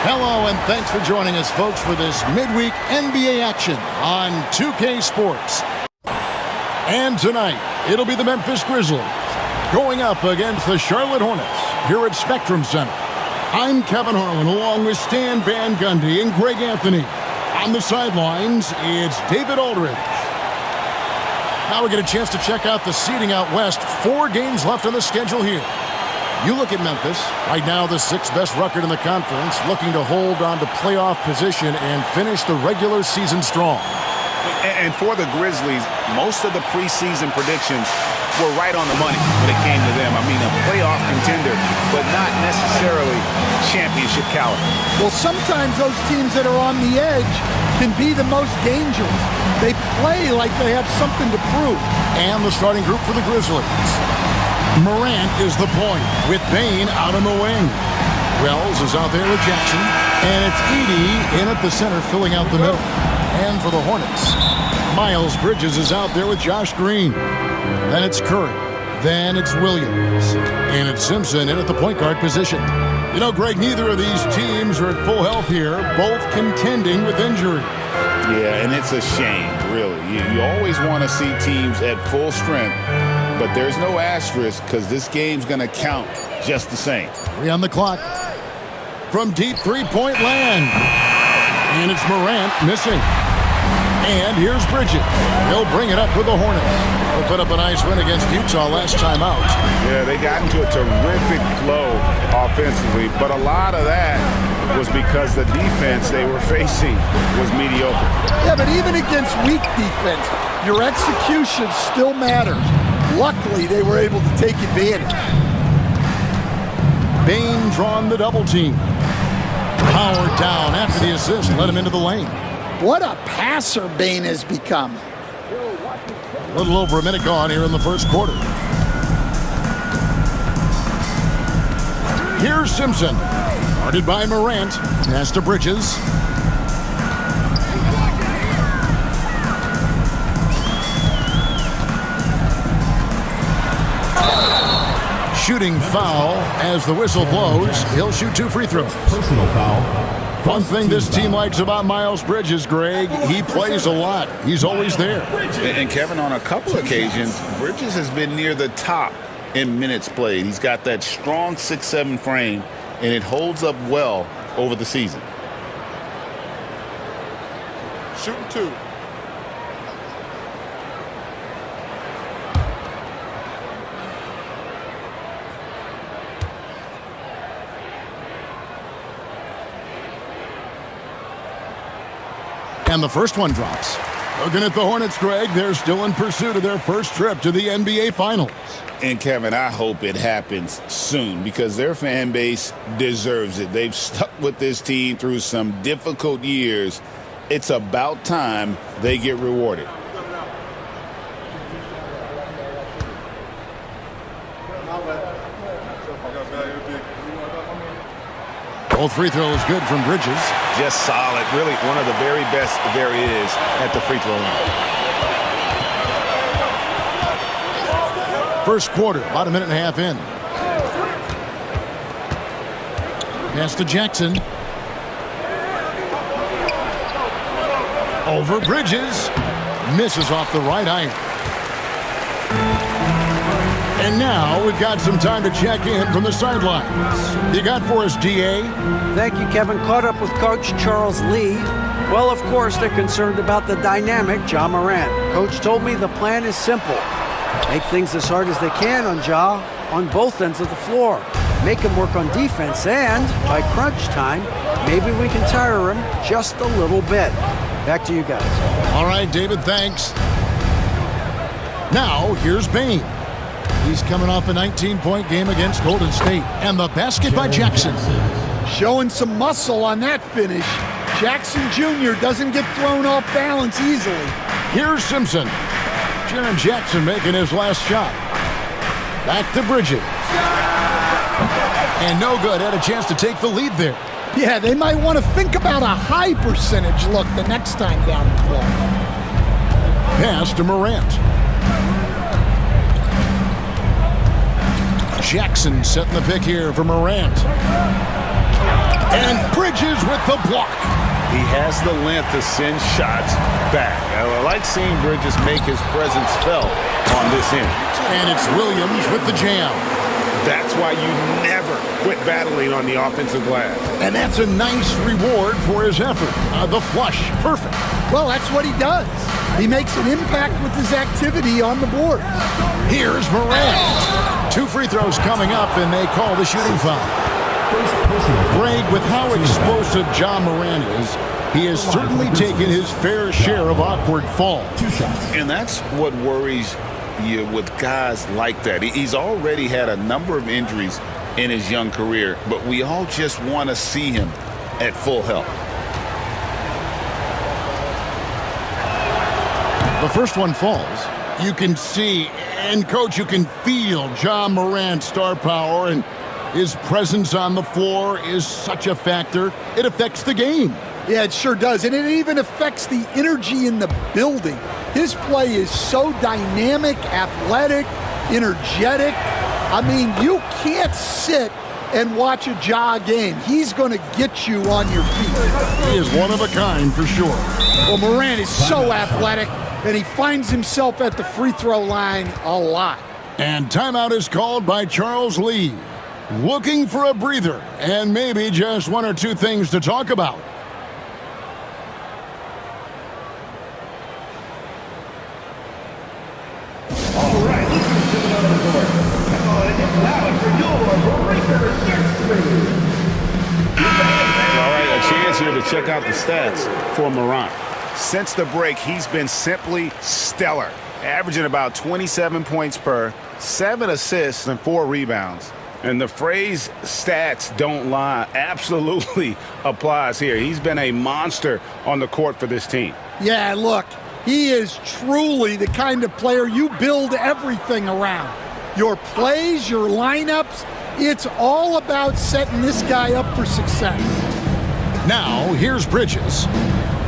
Hello, and thanks for joining us, folks, for this midweek NBA action on 2K Sports. And tonight, it'll be the Memphis Grizzlies going up against the Charlotte Hornets here at Spectrum Center. I'm Kevin Harlan, along with Stan Van Gundy and Greg Anthony. On the sidelines, it's David Aldridge. Now we get a chance to check out the seeding out west. 4 games left on the schedule here. You look at Memphis, right now the 6th best record in the conference, looking to hold on to playoff position and finish the regular season strong. And for the Grizzlies, most of the preseason predictions were right on the money when it came to them. I mean, a playoff contender, but not necessarily championship caliber. Well, sometimes those teams that are on the edge can be the most dangerous. They play like they have something to prove. And the starting group for the Grizzlies. Morant is the point, with Bane out on the wing. Wells is out there with Jackson, and it's Edey in at the center, filling out the middle. And for the Hornets, Miles Bridges is out there with Josh Green. Then it's Curry. Then it's Williams. And it's Simpson in at the point guard position. You know, Greg, neither of these teams are at full health here, both contending with injury. Yeah, and it's a shame, really. You always want to see teams at full strength, but there's no asterisk because this game's going to count just the same. 3 on the clock. From deep three-point land. And it's Morant missing. And here's Bridges. He'll bring it up with the Hornets. They'll put up a nice win against Utah last time out. Yeah, they got into a terrific flow offensively, but a lot of that was because the defense they were facing was mediocre. Yeah, but even against weak defense, your execution still matters. Luckily, they were able to take advantage. Bane drawn the double team. Powered down after the assist, let him into the lane. What a passer Bane has become. A little over a minute gone here in the first quarter. Here's Simpson. Guarded by Morant. Pass to Bridges. Shooting foul as the whistle blows. He'll shoot 2 free throws. Personal foul. One thing this team likes about Miles Bridges, Greg, he plays a lot. He's always there. And Kevin, on a couple occasions, Bridges has been near the top in minutes played. He's got that strong 6'7" frame, and it holds up well over the season. Shooting 2. And the first one drops. Looking at the Hornets, Greg, they're still in pursuit of their first trip to the NBA Finals. And, Kevin, I hope it happens soon because their fan base deserves it. They've stuck with this team through some difficult years. It's about time they get rewarded. Both free throws good from Bridges. Just solid. Really one of the very best there is at the free throw line. First quarter, about a minute and a half in. Pass to Jackson. Over Bridges. Misses off the right iron. And now we've got some time to check in from the sidelines. You got for us, D.A.? Thank you, Kevin. Caught up with Coach Charles Lee. Well, of course, they're concerned about the dynamic Ja Morant. Coach told me the plan is simple. Make things as hard as they can on Ja on both ends of the floor. Make him work on defense, and by crunch time, maybe we can tire him just a little bit. Back to you guys. All right, David, thanks. Now, here's Bane. He's coming off a 19-point game against Golden State. And the basket by Jackson. Showing some muscle on that finish. Jackson Jr. doesn't get thrown off balance easily. Here's Simpson. Jaren Jackson making his last shot. Back to Bridges. And no good. Had a chance to take the lead there. Yeah, they might want to think about a high percentage look the next time down the floor. Pass to Morant. Jackson setting the pick here for Morant. And Bridges with the block. He has the length to send shots back. I like seeing Bridges make his presence felt on this end. And it's Williams with the jam. That's why you never quit battling on the offensive glass. And that's a nice reward for his effort. The flush, perfect. Well, that's what he does. He makes an impact with his activity on the board. Here's Morant. 2 free throws coming up, and they call the shooting foul. Greg, with how explosive John Morant is, he has certainly taken his fair share of awkward falls. And that's what worries you with guys like that. He's already had a number of injuries in his young career, but we all just want to see him at full health. The first one falls. You can see, and Coach, you can feel John Morant's star power, and his presence on the floor is such a factor. It affects the game. Yeah, it sure does. And it even affects the energy in the building. His play is so dynamic, athletic, energetic. I mean, you can't sit and watch a Ja game. He's going to get you on your feet. He is one of a kind for sure. Well, Morant is so athletic, and he finds himself at the free throw line a lot. And timeout is called by Charles Lee. Looking for a breather and maybe just 1 or 2 things to talk about. All right, A chance here to check out the stats for Morant. Since the break, he's been simply stellar, averaging about 27 points per, 7 assists, and 4 rebounds. And the phrase stats don't lie absolutely applies here. He's been a monster on the court for this team. Yeah, look, he is truly the kind of player you build everything around. Your plays, your lineups, it's all about setting this guy up for success. Now, here's Bridges.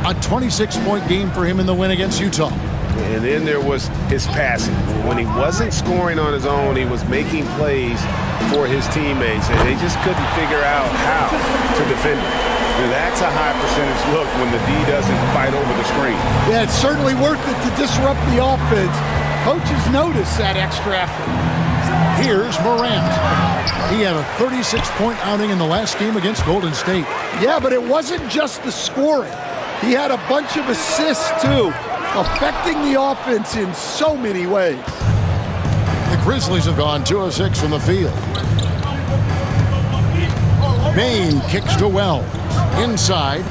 A 26-point game for him in the win against Utah. And then there was his passing. When he wasn't scoring on his own, he was making plays for his teammates, and they just couldn't figure out how to defend him. And that's a high percentage look when the D doesn't fight over the screen. Yeah, it's certainly worth it to disrupt the offense. Coaches notice that extra effort. Here's Morant. He had a 36-point outing in the last game against Golden State. Yeah, but it wasn't just the scoring. He had a bunch of assists, too, affecting the offense in so many ways. The Grizzlies have gone 2 of 6 from the field. Bain kicks to Wells. Inside.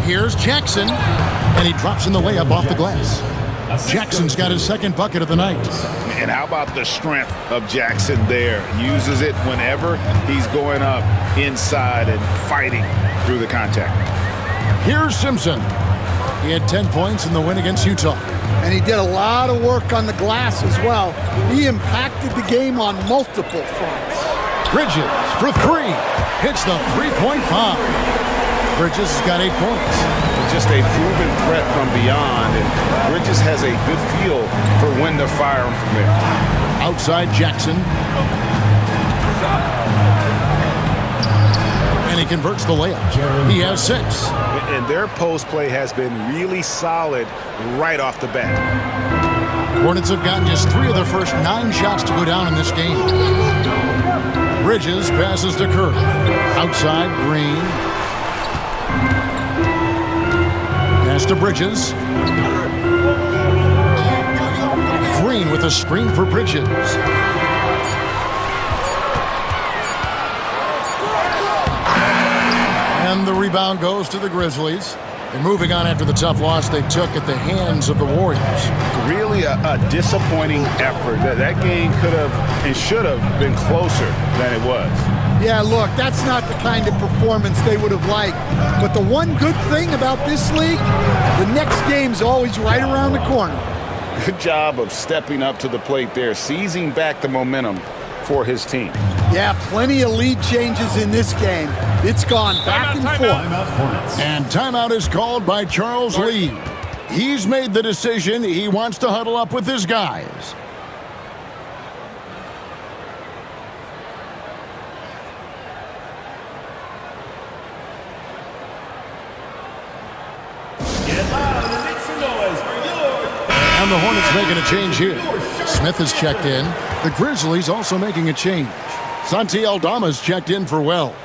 Here's Jackson. And he drops in the layup off the glass. Jackson's got his second bucket of the night. And how about the strength of Jackson there? Uses it whenever he's going up inside and fighting through the contact. Here's Simpson. He had 10 points in the win against Utah. And he did a lot of work on the glass as well. He impacted the game on multiple fronts. Bridges for 3. Hits the three-point bomb. Bridges has got 8 points. Just a proven threat from beyond, and Bridges has a good feel for when to fire him from there. Outside Jackson. And he converts the layup. He has 6. And their post play has been really solid right off the bat. Hornets have gotten just 3 of their first 9 shots to go down in this game. Bridges passes to Curry. Outside Green. Pass to Bridges. Green with a screen for Bridges. And the rebound goes to the Grizzlies. They're moving on after the tough loss they took at the hands of the Warriors. Really a disappointing effort. That game could have and should have been closer than it was. Yeah, look, that's not the kind of performance they would have liked. But the one good thing about this league, the next game's always right around the corner. Good job of stepping up to the plate there, seizing back the momentum for his team. Yeah, plenty of lead changes in this game. It's gone back and forth. And timeout is called by Charles Lee. He's made the decision. He wants to huddle up with his guys. And the Hornets making a change here. Smith has checked in. The Grizzlies also making a change. Santi Aldama's checked in for Wells.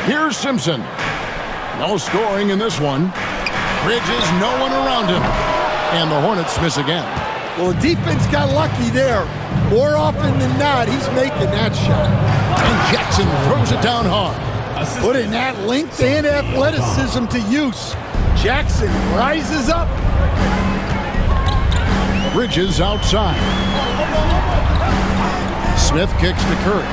Here's Simpson. No scoring in this one. Bridges, no one around him. And the Hornets miss again. Well, the defense got lucky there. More often than not, he's making that shot. And Jackson throws it down hard. Putting that length and athleticism to use. Jackson rises up. Bridges outside. Smith kicks to Curry.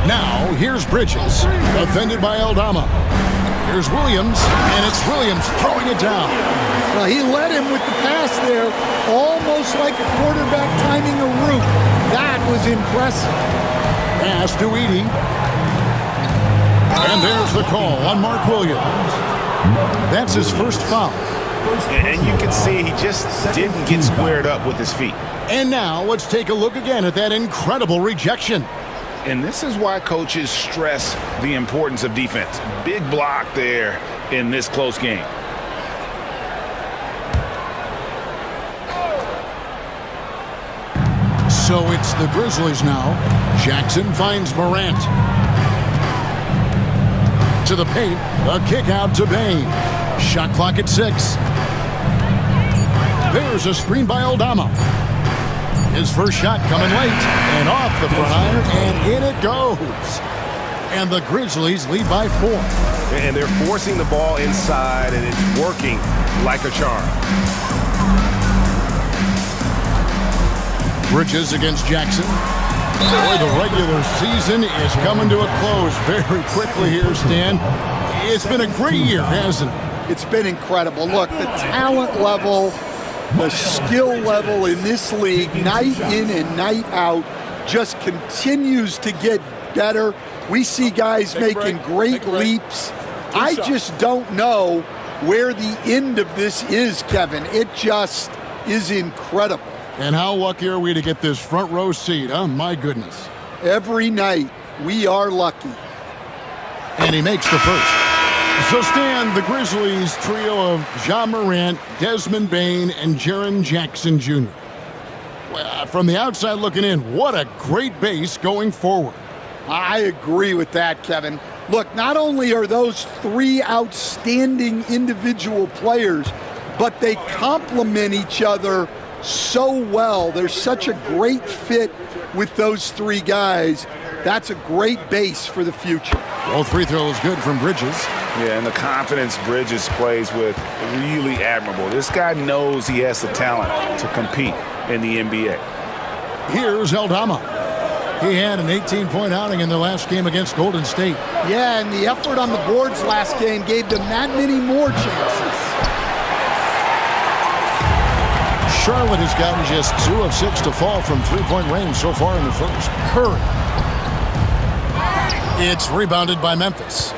Now, here's Bridges, defended by Aldama. Here's Williams, and it's Williams throwing it down. Well, he led him with the pass there, almost like a quarterback timing a route. That was impressive. Pass to Edey. And there's the call on Mark Williams. That's his first foul. And you can see he just didn't get squared up with his feet. And now, let's take a look again at that incredible rejection. And this is why coaches stress the importance of defense. Big block there in this close game. So it's the Grizzlies now. Jackson finds Morant. To the paint, a kick out to Bane. Shot clock at 6. There's a screen by Aldama. His first shot coming late, and off the front iron, and in it goes. And the Grizzlies lead by 4. And they're forcing the ball inside, and it's working like a charm. Bridges against Jackson. Boy, the regular season is coming to a close very quickly here, Stan. It's been a great year, hasn't it? It's been incredible. Look, the talent level, the skill level in this league, night in and night out, just continues to get better. We see guys making great leaps. I just don't know where the end of this is, Kevin. It just is incredible. And how lucky are we to get this front row seat, huh? My goodness. Every night, we are lucky. And he makes the first. So, Stan, the Grizzlies trio of Ja Morant, Desmond Bane, and Jaren Jackson Jr. Well, from the outside looking in, what a great base going forward. I agree with that, Kevin. Look, not only are those 3 outstanding individual players, but they complement each other so well. There's such a great fit with those 3 guys. That's a great base for the future. Well, free throw is good from Bridges. Yeah, and the confidence Bridges plays with, really admirable. This guy knows he has the talent to compete in the NBA. Here's Aldama. He had an 18-point outing in the last game against Golden State. Yeah, and the effort on the boards last game gave them that many more chances. Charlotte has gotten just 2 of 6 to fall from three-point range so far in the first. Curry. It's rebounded by Memphis.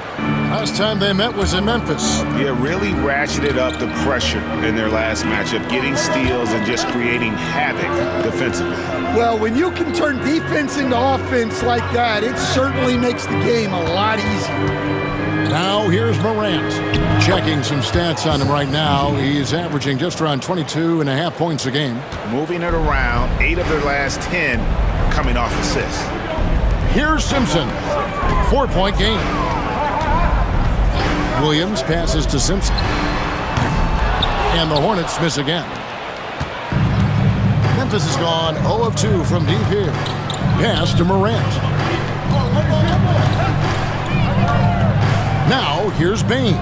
Last time they met was in Memphis. Yeah, really ratcheted up the pressure in their last matchup, getting steals and just creating havoc defensively. Well, when you can turn defense into offense like that, it certainly makes the game a lot easier. Now here's Morant. Checking some stats on him right now. He's averaging just around 22.5 points a game. Moving it around, 8 of their last 10 coming off assists. Here's Simpson. 4-point game. Williams passes to Simpson. And the Hornets miss again. Memphis has gone 0 of 2 from deep here. Pass to Morant. Now, here's Bane.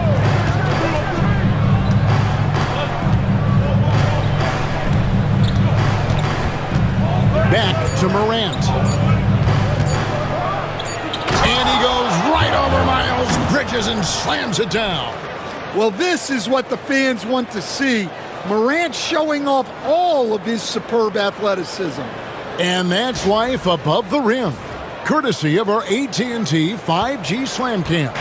Back to Morant. And he goes right over Miles Bridges and slams it down. Well, this is what the fans want to see. Morant showing off all of his superb athleticism. And that's life above the rim. courtesy of our AT&T 5G Slam Cam.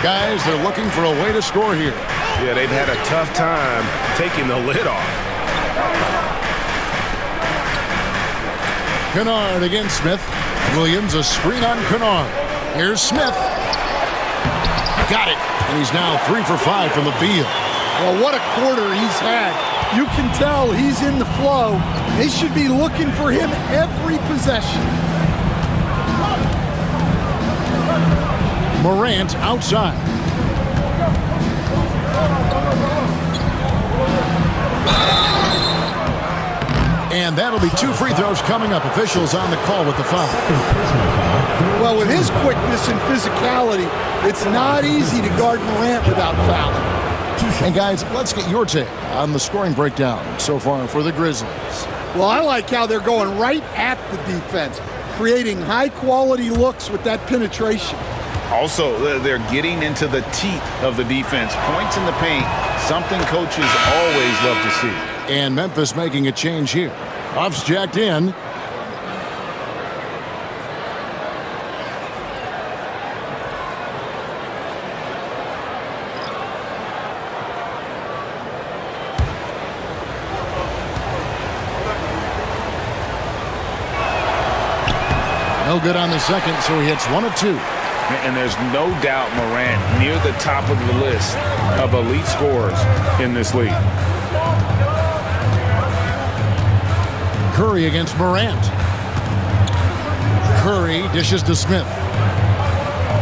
Guys, they're looking for a way to score here. Yeah, they've had a tough time taking the lid off. Kennard against Smith. Williams, a screen on Kennard. Here's Smith. Got it. And he's now 3 for 5 from the field. Well, what a quarter he's had. You can tell he's in the flow. They should be looking for him every possession. Morant outside. And that'll be 2 free throws coming up. Officials on the call with the foul. Well, with his quickness and physicality, it's not easy to guard Morant without fouling. And guys, let's get your take on the scoring breakdown so far for the Grizzlies. Well, I like how they're going right at the defense, creating high-quality looks with that penetration. Also, they're getting into the teeth of the defense. Points in the paint, something coaches always love to see. And Memphis making a change here. Huff's jacked in. No good on the second, so he hits 1 of 2. And there's no doubt Morant near the top of the list of elite scorers in this league. Curry against Morant. Curry dishes to Smith.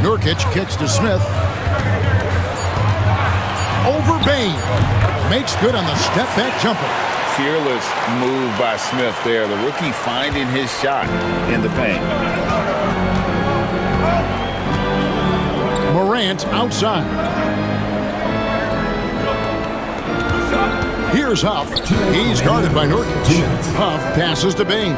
Nurkic kicks to Smith. Over Bain. Makes good on the step-back jumper. Fearless move by Smith there. The rookie finding his shot in the paint. Morant outside. Here's Huff. He's guarded by Nurkic. Huff passes to Bain.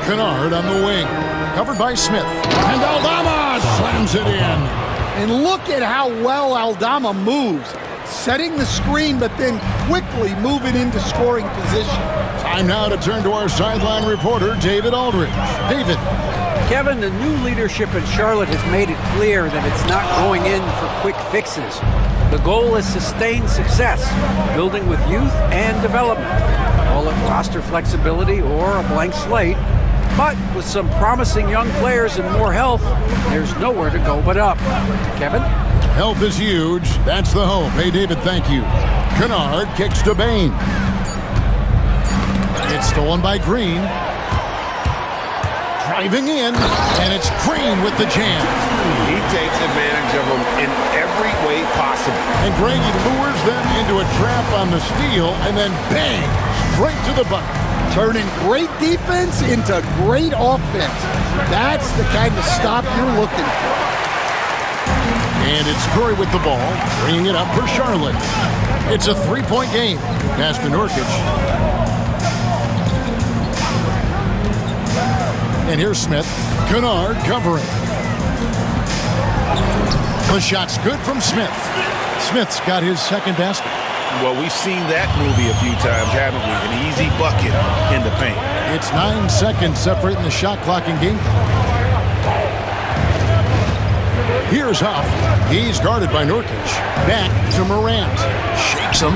Kennard on the wing. Covered by Smith. And Aldama slams it in. And look at how well Aldama moves. Setting the screen, but then quickly moving into scoring position. Time now to turn to our sideline reporter, David Aldridge. David. Kevin, the new leadership in Charlotte has made it clear that it's not going in for quick fixes. The goal is sustained success, building with youth and development. Call it roster flexibility or a blank slate. But with some promising young players and more health, there's nowhere to go but up. Kevin? Health is huge. That's the hope. Hey, David, thank you. Kennard kicks to Bain. It's stolen by Green. Driving in, and it's Green with the jam. He takes advantage of them in every way possible. And Green lures them into a trap on the steal, and then bang, straight to the bucket. Turning great defense into great offense. That's the kind of stop you're looking for. And it's Curry with the ball, bringing it up for Charlotte. It's a 3-point game. Pass to Nurkic. And here's Smith. Kennard covering. The shot's good from Smith. Smith's got his second basket. Well, we've seen that movie a few times, haven't we? An easy bucket in the paint. It's 9 seconds separating the shot clock and game clock. Here's Huff. He's guarded by Nurkic. Back to Morant. Shakes him.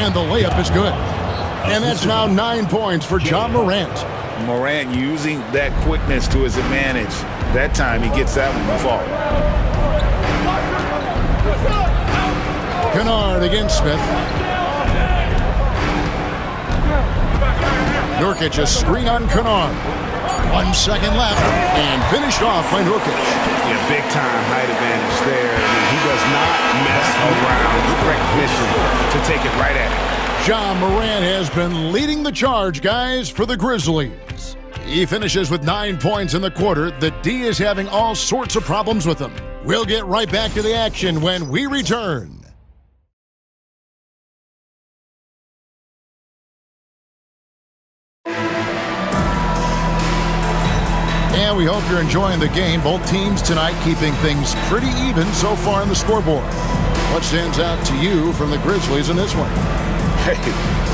And the layup is good. And that's now 9 points for John Morant. Morant using that quickness to his advantage. That time he gets that one to fall. Kennard against Smith. Nurkic, a screen on Kennard. 1 second left, and finished off by Nurkic. Yeah, big-time height advantage there. I mean, he does not mess around with recognition to take it right at him. John Morant has been leading the charge, guys, for the Grizzlies. He finishes with 9 points in the quarter. The D is having all sorts of problems with him. We'll get right back to the action when we return. And we hope you're enjoying the game. Both teams tonight keeping things pretty even so far on the scoreboard. What stands out to you from the Grizzlies in this one? Hey,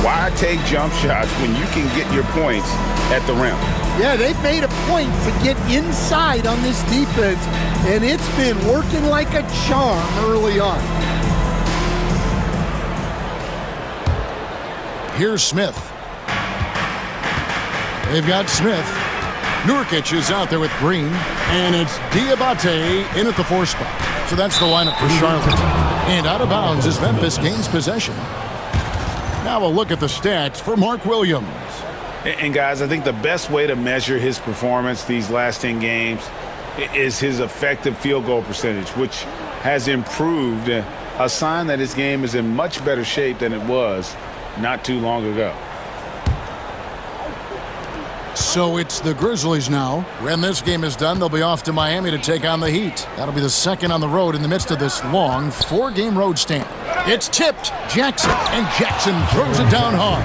Why take jump shots when you can get your points at the rim? Yeah, they've made a point to get inside on this defense, and it's been working like a charm early on. Here's Smith. They've got Smith. Nurkic is out there with Green, and it's Diabate in at the 4 spot. So that's the lineup for Charlotte. And out of bounds as Memphis gains possession. Now a look at the stats for Mark Williams. And guys, I think the best way to measure his performance these last 10 games is his effective field goal percentage, which has improved, a sign that his game is in much better shape than it was not too long ago. So it's the Grizzlies now. When this game is done, they'll be off to Miami to take on the Heat. That'll be the second on the road in the midst of this long 4-game road stand. It's tipped. Jackson, and Jackson throws it down hard.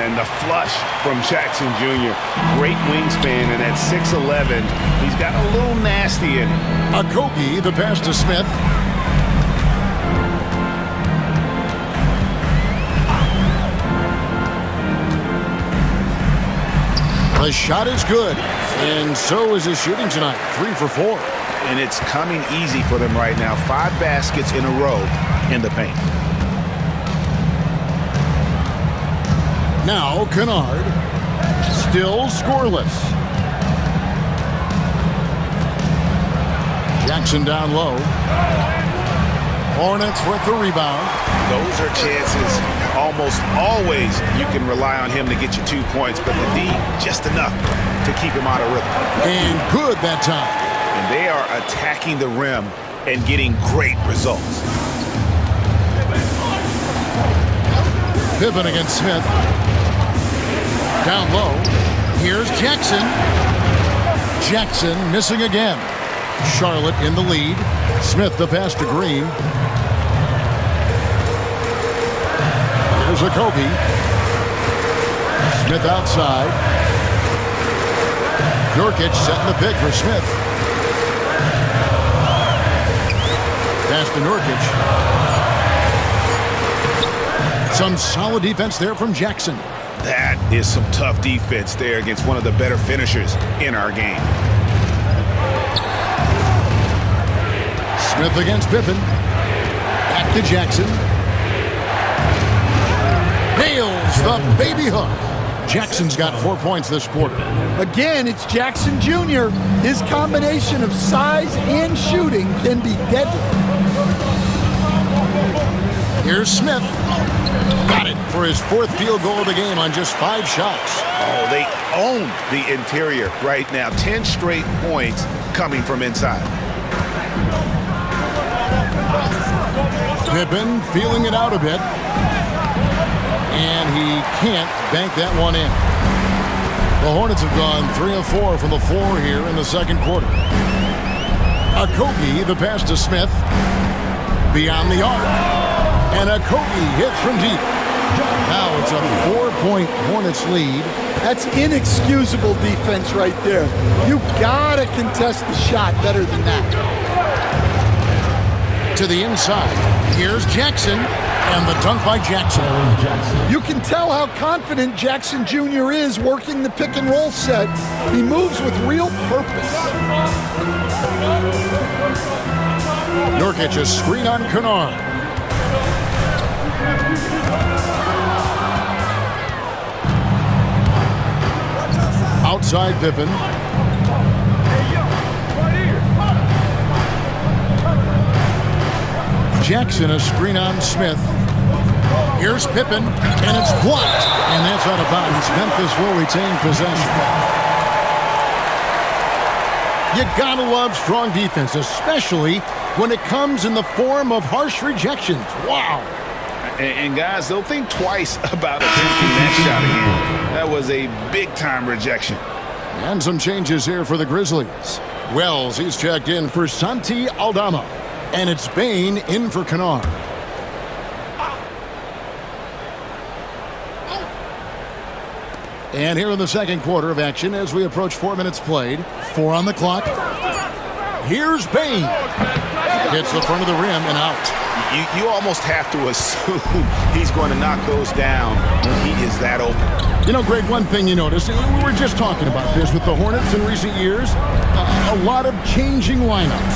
And the flush from Jackson Jr. Great wingspan, and at 6'11", he's got a little nasty in it. Okogie, the pass to Smith. The shot is good, and so is his shooting tonight, 3 for 4. And it's coming easy for them right now. 5 baskets in a row in the paint. Now Kennard, still scoreless. Jackson down low. Hornets with the rebound. Those are chances almost always you can rely on him to get you 2 points, but the D just enough to keep him out of rhythm. And good that time. And they are attacking the rim and getting great results. Pippen against Smith. Down low. Here's Jackson. Jackson missing again. Charlotte in the lead. Smith the pass to Green. Here's Okogie. Smith outside. Nurkic setting the pick for Smith. Pass to Nurkic. Some solid defense there from Jackson. That is some tough defense there against one of the better finishers in our game. Smith against Pippen. Back to Jackson. Nails the baby hook. Jackson's got 4 points this quarter. Again, it's Jackson Jr. His combination of size and shooting can be deadly. Here's Smith. Got it for his 4th field goal of the game on just 5 shots. Oh, they own the interior right now. 10 straight points coming from inside. Pippen feeling it out a bit. And he can't bank that one in. The Hornets have gone 3 of 4 from the floor here in the second quarter. Okogie, the pass to Smith. Beyond the arc. And Okogie hits from deep. Now it's a 4-point Hornets lead. That's inexcusable defense right there. You gotta contest the shot better than that. To the inside. Here's Jackson. And the dunk by Jackson. You can tell how confident Jackson Jr. is working the pick and roll set. He moves with real purpose. Nurkic a screen on Kennard. Outside Pippen. Jackson a screen on Smith. Here's Pippen, and it's blocked. And that's out of bounds. Memphis will retain possession. You gotta love strong defense, especially when it comes in the form of harsh rejections. Wow. And guys, they'll think twice about attempting that shot again. That was a big-time rejection. And some changes here for the Grizzlies. Wells, he's checked in for Santi Aldama. And it's Bain in for Kennard. And here in the second quarter of action as we approach 4 minutes played. 4 on the clock. Here's Bain. Hits the front of the rim and out. You almost have to assume he's going to knock those down when he is that open. You know, Greg, one thing you notice, we were just talking about this with the Hornets in recent years, a lot of changing lineups.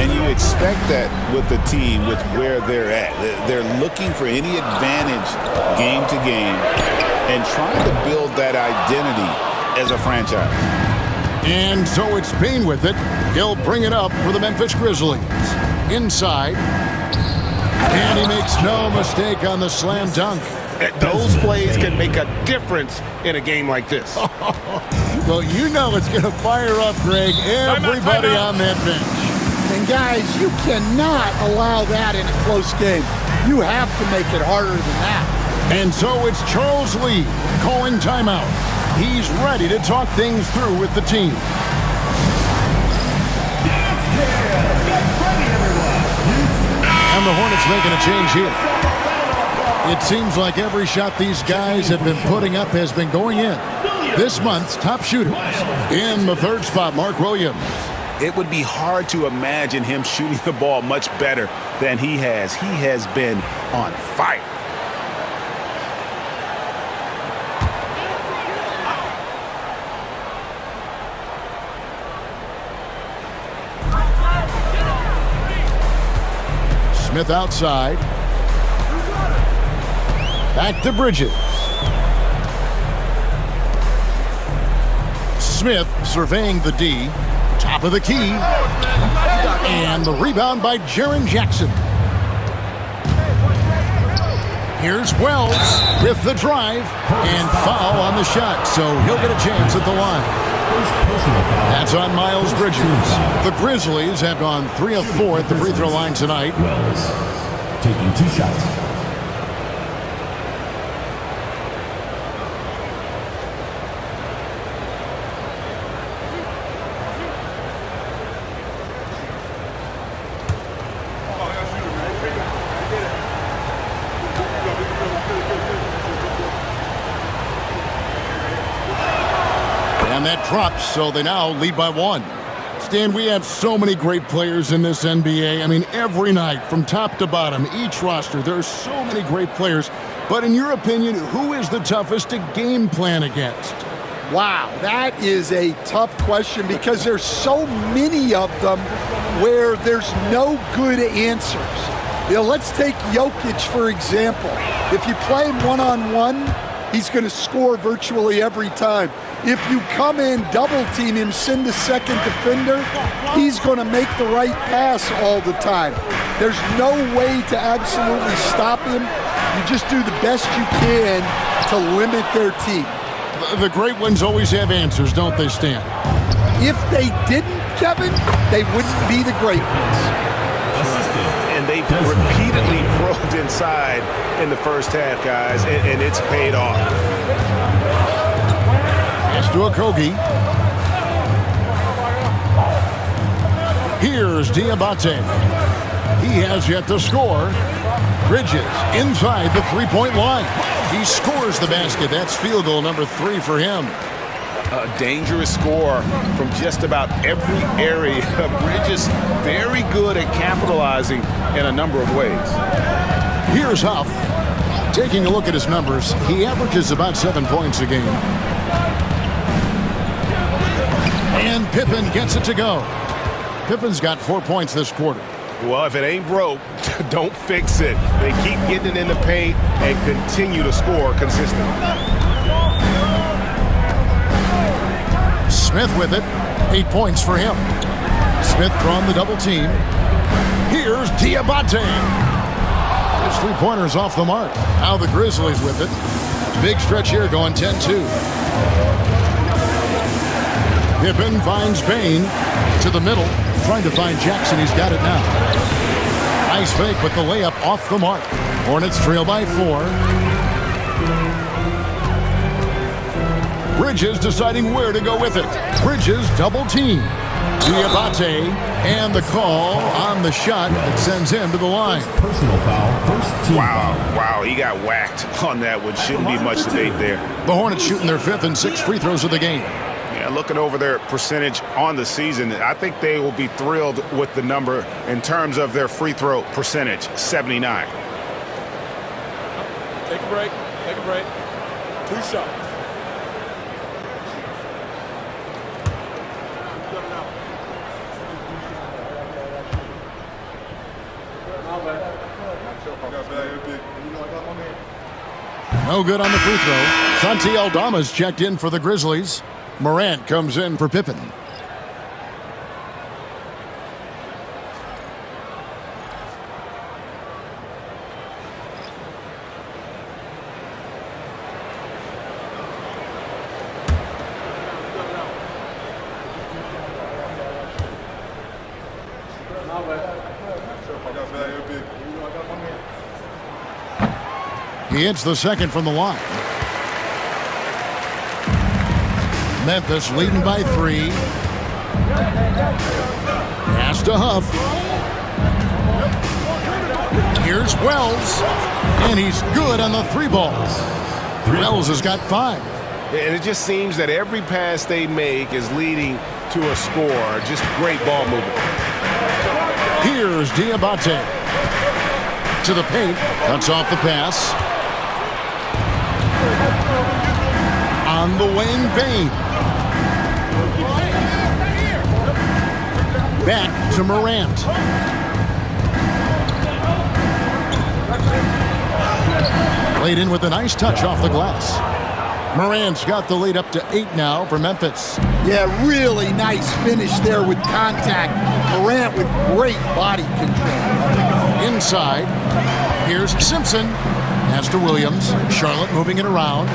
And you expect that with the team, with where they're at. They're looking for any advantage game to game and trying to build that identity as a franchise. And so it's Bane with it. He'll bring it up for the Memphis Grizzlies. Inside. And he makes no mistake on the slam dunk. Those plays can make a difference in a game like this. Well, you know it's going to fire up, Greg, everybody on that bench. And guys, you cannot allow that in a close game. You have to make it harder than that. And so it's Charles Lee calling timeout. He's ready to talk things through with the team. And the Hornets making a change here. It seems like every shot these guys have been putting up has been going in. This month's top shooters. In the third spot, Mark Williams. It would be hard to imagine him shooting the ball much better than he has. He has been on fire. Smith outside. Back to Bridges. Smith surveying the D. Top of the key. And the rebound by Jaren Jackson. Here's Wells with the drive. And foul on the shot, so he'll get a chance at the line. That's on Miles Bridges. The Grizzlies have gone 3 of 4 at the free throw line tonight. Wells taking 2 shots. And that drops, so they now lead by 1. Stan, we have so many great players in this NBA. I mean, every night, from top to bottom, each roster, there are so many great players. But in your opinion, who is the toughest to game plan against? Wow, that is a tough question because there's so many of them where there's no good answers. You know, let's take Jokic, for example. If you play him one-on-one, he's going to score virtually every time. If you come in, double team him, send the second defender, he's going to make the right pass all the time. There's no way to absolutely stop him. You just do the best you can to limit their team. The great ones always have answers, don't they, Stan? If they didn't, Kevin, they wouldn't be the great ones. And they've repeatedly probed inside in the first half, guys, and it's paid off. Pass to Okogie. Here's Diabate. He has yet to score. Bridges inside the three-point line. He scores the basket. That's field goal number 3 for him. A dangerous score from just about every area. Bridges very good at capitalizing in a number of ways. Here's Huff. Taking a look at his numbers, he averages about 7 points a game. And Pippen gets it to go. Pippen's got 4 points this quarter. Well, if it ain't broke, don't fix it. They keep getting it in the paint and continue to score consistently. Smith with it. 8 points for him. Smith drawn the double team. Here's Diabate. His three-pointer's off the mark. Now the Grizzlies with it. Big stretch here going 10-2. Pippen finds Bane to the middle. Trying to find Jackson. He's got it now. Nice fake, but the layup off the mark. Hornets trail by 4. Bridges deciding where to go with it. Bridges double team. Diabate and the call on the shot that sends him to the line. Personal foul, first team foul. Wow, he got whacked on that one. Shouldn't be much debate there. The Hornets shooting their 5th and 6th free throws of the game. Yeah, looking over their percentage on the season, I think they will be thrilled with the number in terms of their free throw percentage, 79. Take a break. Take a break. 2 shots. No good on the free throw. Santi Aldama's checked in for the Grizzlies. Morant comes in for Pippen. He hits the second from the line. Memphis leading by 3. Pass to Huff. Here's Wells. And he's good on the 3 ball. Wells has got 5. And it just seems that every pass they make is leading to a score. Just great ball movement. Here's Diabate. To the paint. Cuts off the pass. On the wing, Bain. Back to Morant. Played in with a nice touch off the glass. Morant's got the lead up to 8 now for Memphis. Yeah, really nice finish there with contact. Morant with great body control. Inside, here's Simpson. Pass to Williams. Charlotte moving it around.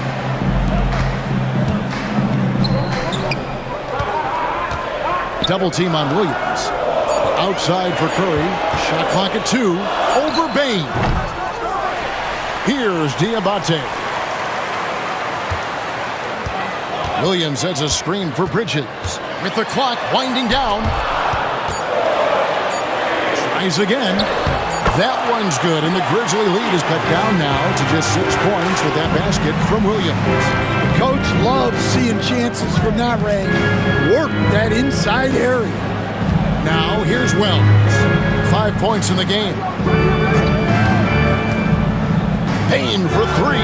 Double team on Williams. Outside for Curry. Shot clock at 2. Over Bain. Here's Diabate. Williams sets a screen for Bridges. With the clock winding down. Tries again. That one's good, and the Grizzly lead is cut down now to just 6 points with that basket from Williams. The coach loves seeing chances from that range. Work that inside area. Now here's Wells. 5 points in the game. Payne for 3.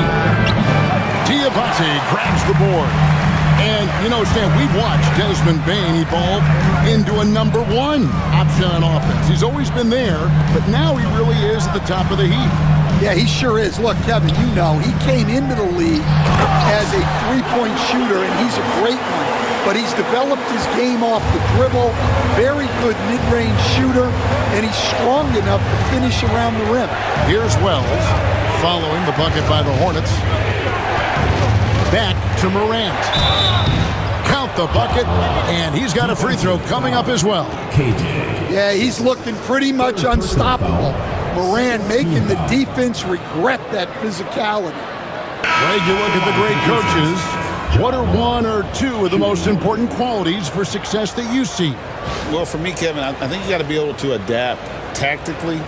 Diabate grabs the board. And, you know, Stan, we've watched Desmond Bain evolve into a #1 option on offense. He's always been there, but now he really is at the top of the heap. Yeah, he sure is. Look, Kevin, you know, he came into the league as a 3-point shooter, and he's a great one. But he's developed his game off the dribble, very good mid-range shooter, and he's strong enough to finish around the rim. Here's Wells, following the bucket by the Hornets. Back to Morant. Count the bucket, and he's got a free throw coming up as well. Yeah, he's looking pretty much unstoppable. Morant making the defense regret that physicality. Greg, you look at the great coaches. What are 1 or 2 of the most important qualities for success that you see? Well, for me, Kevin, I think you got to be able to adapt tactically.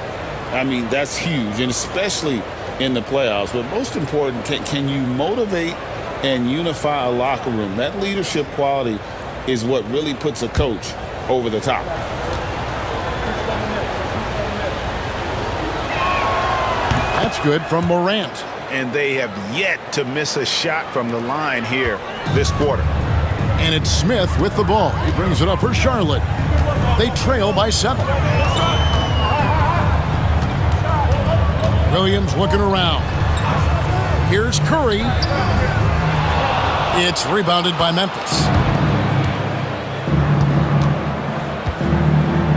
I mean, that's huge, and especially in the playoffs. But most important, can you motivate and unify a locker room? That leadership quality is what really puts a coach over the top. That's good from Morant. And they have yet to miss a shot from the line here this quarter. And it's Smith with the ball. He brings it up for Charlotte. They trail by 7. Williams looking around. Here's Curry. It's rebounded by Memphis.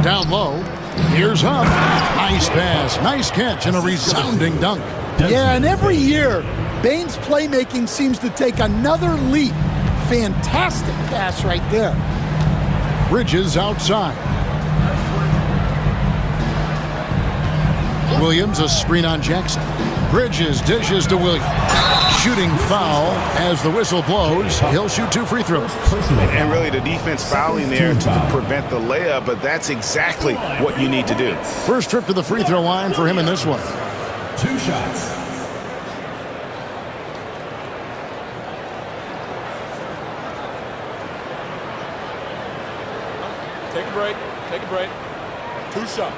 Down low. Here's Huff. Nice pass, nice catch, and a resounding dunk. Yeah, and every year, Bain's playmaking seems to take another leap. Fantastic pass right there. Bridges outside. Williams, a screen on Jackson. Bridges dishes to Williams. Shooting foul as the whistle blows. He'll shoot 2 free throws. And really the defense fouling there to prevent the layup, but that's exactly what you need to do. First trip to the free throw line for him in this one. 2 shots. Take a break. Take a break. 2 shots.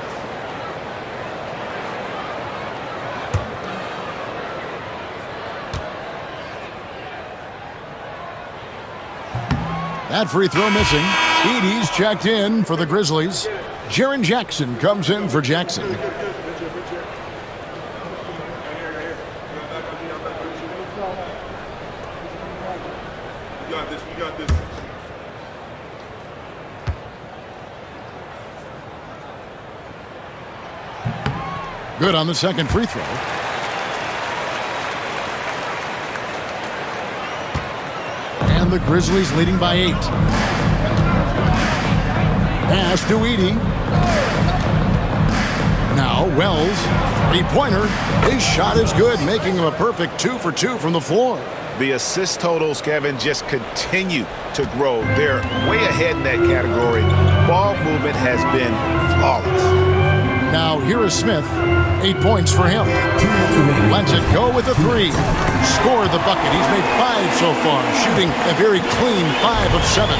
That free throw missing. Edey's checked in for the Grizzlies. Jaren Jackson comes in for Jackson. You got this. You got this. Good on the second free throw. And the Grizzlies leading by 8. Pass to Edey. Now Wells, three-pointer. His shot is good, making him a perfect 2 for 2 from the floor. The assist totals, Kevin, just continue to grow. They're way ahead in that category. Ball movement has been flawless. Now here is Smith. 8 points for him. Lets it go with a 3. Scored the bucket. He's made 5 so far, shooting a very clean 5 of 7.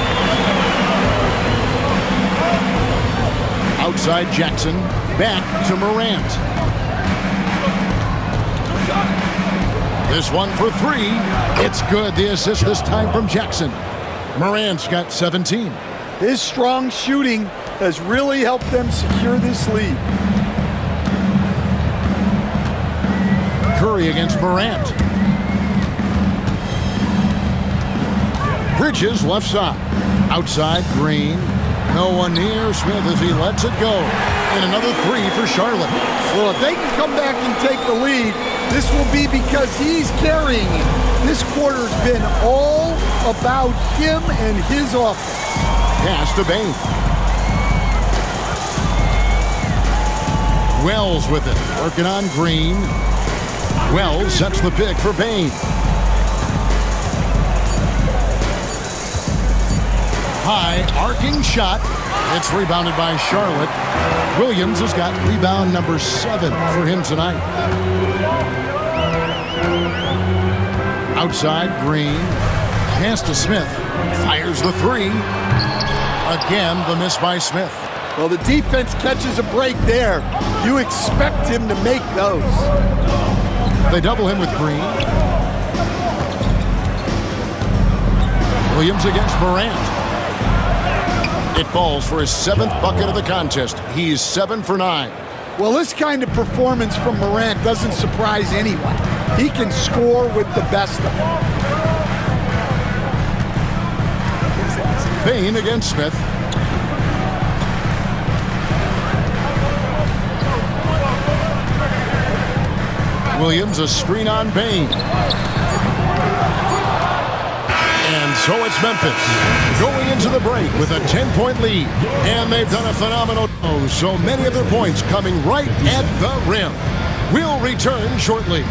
Outside Jackson. Back to Morant. This one for 3. It's good. The assist this time from Jackson. Morant's got 17. His strong shooting has really helped them secure this lead. Curry against Morant. Bridges left side. Outside Green. No one near Smith as he lets it go. And another 3 for Charlotte. Well, if they can come back and take the lead, this will be because he's carrying it. This quarter's been all about him and his offense. Pass to Bane. Wells with it. Working on Green. Wells sets the pick for Bane. High arcing shot. It's rebounded by Charlotte. Williams has got rebound number 7 for him tonight. Outside Green. Pass to Smith. Fires the 3. Again, the miss by Smith. Well, the defense catches a break there. You expect him to make those. They double him with Green. Williams against Morant. It falls for his 7th bucket of the contest. He's 7 for 9. Well, this kind of performance from Morant doesn't surprise anyone. He can score with the best of them. Bane against Smith. Williams, a screen on Bane. And so it's Memphis going into the break with a 10-point lead. And they've done a phenomenal job. So many of their points coming right at the rim. We'll return shortly.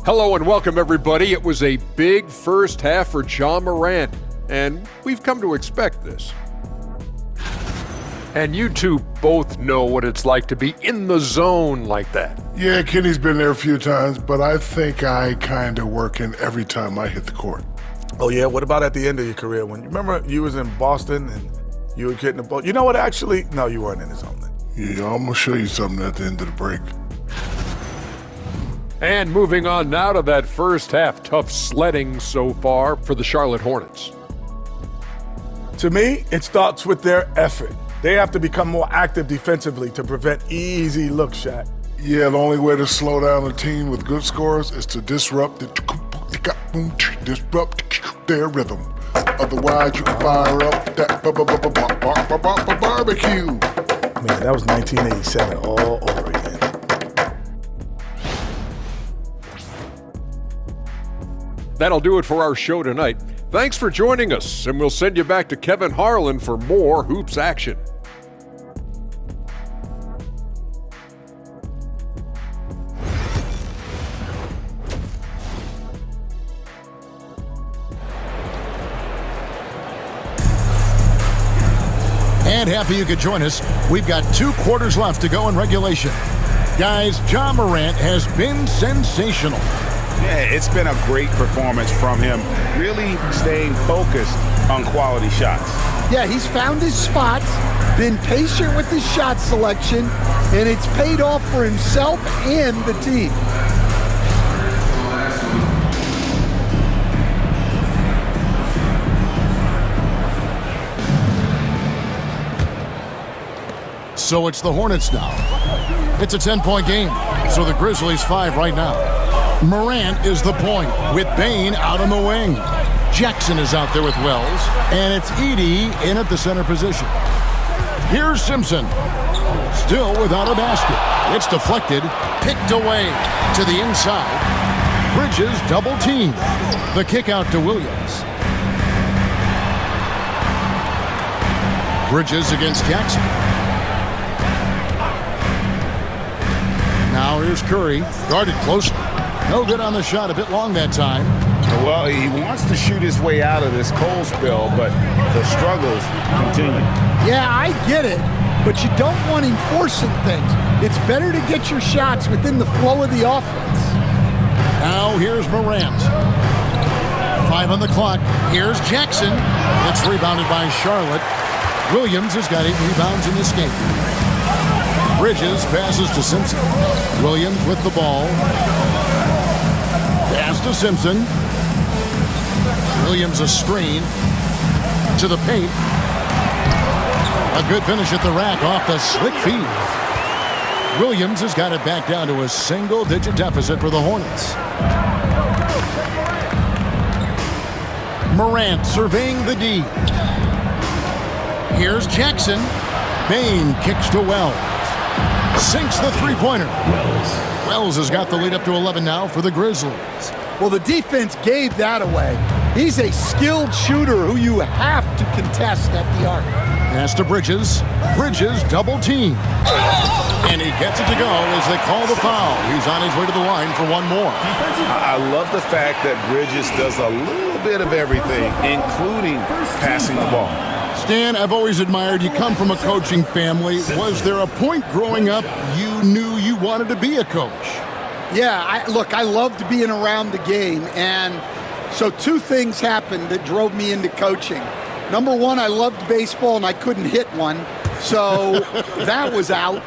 Hello and welcome, everybody. It was a big first half for Ja Morant, and we've come to expect this. And you two both know what it's like to be in the zone like that. Yeah, Kenny's been there a few times, but I think I kind of work in every time I hit the court. Oh, yeah? What about at the end of your career? When you remember you was in Boston and you were getting the ball? You know what, actually? No, you weren't in the zone then. Yeah, I'm going to show you something at the end of the break. And moving on now to that first half, tough sledding so far for the Charlotte Hornets. To me, it starts with their effort. They have to become more active defensively to prevent easy look, Shaq. Yeah, the only way to slow down a team with good scores is to disrupt their rhythm. Otherwise, you can fire up that barbecue. Man, that was 1987 all over again. That'll do it for our show tonight. Thanks for joining us, and we'll send you back to Kevin Harlan for more hoops action. And happy you could join us. We've got 2 quarters left to go in regulation. Guys, Ja Morant has been sensational. Yeah, it's been a great performance from him, really staying focused on quality shots. Yeah, he's found his spots, been patient with his shot selection, and it's paid off for himself and the team. So it's the Hornets now. It's a 10-point game, so the Grizzlies 5 right now. Morant is the point with Bane out on the wing. Jackson is out there with Wells, and it's Edey in at the center position. Here's Simpson, still without a basket. It's deflected, picked away to the inside. Bridges double team. The kick out to Williams. Bridges against Jackson. Now here's Curry, guarded closely. No good on the shot, a bit long that time. Well, he wants to shoot his way out of this cold spell, but the struggles continue. Yeah, I get it, but you don't want him forcing things. It's better to get your shots within the flow of the offense. Now here's Morant. 5 on the clock. Here's Jackson. It's rebounded by Charlotte. Williams has got 8 rebounds in this game. Bridges passes to Simpson. Williams with the ball. Pass to Simpson. Williams a screen to the paint. A good finish at the rack off the slick feed. Williams has got it back down to a single-digit deficit for the Hornets. Morant surveying the D. Here's Jackson. Bane kicks to Wells. Sinks the three-pointer. Wells has got the lead up to 11 now for the Grizzlies. Well, the defense gave that away. He's a skilled shooter who you have to contest at the arc. Pass to Bridges. Bridges double team. And he gets it to go as they call the foul. He's on his way to the line for one more. I love the fact that Bridges does a little bit of everything, including passing the ball. Stan, I've always admired you. Come from a coaching family. Was there a point growing up you knew you wanted to be a coach? Yeah, I loved being around the game. And so 2 things happened that drove me into coaching. Number 1, I loved baseball and I couldn't hit one. So that was out.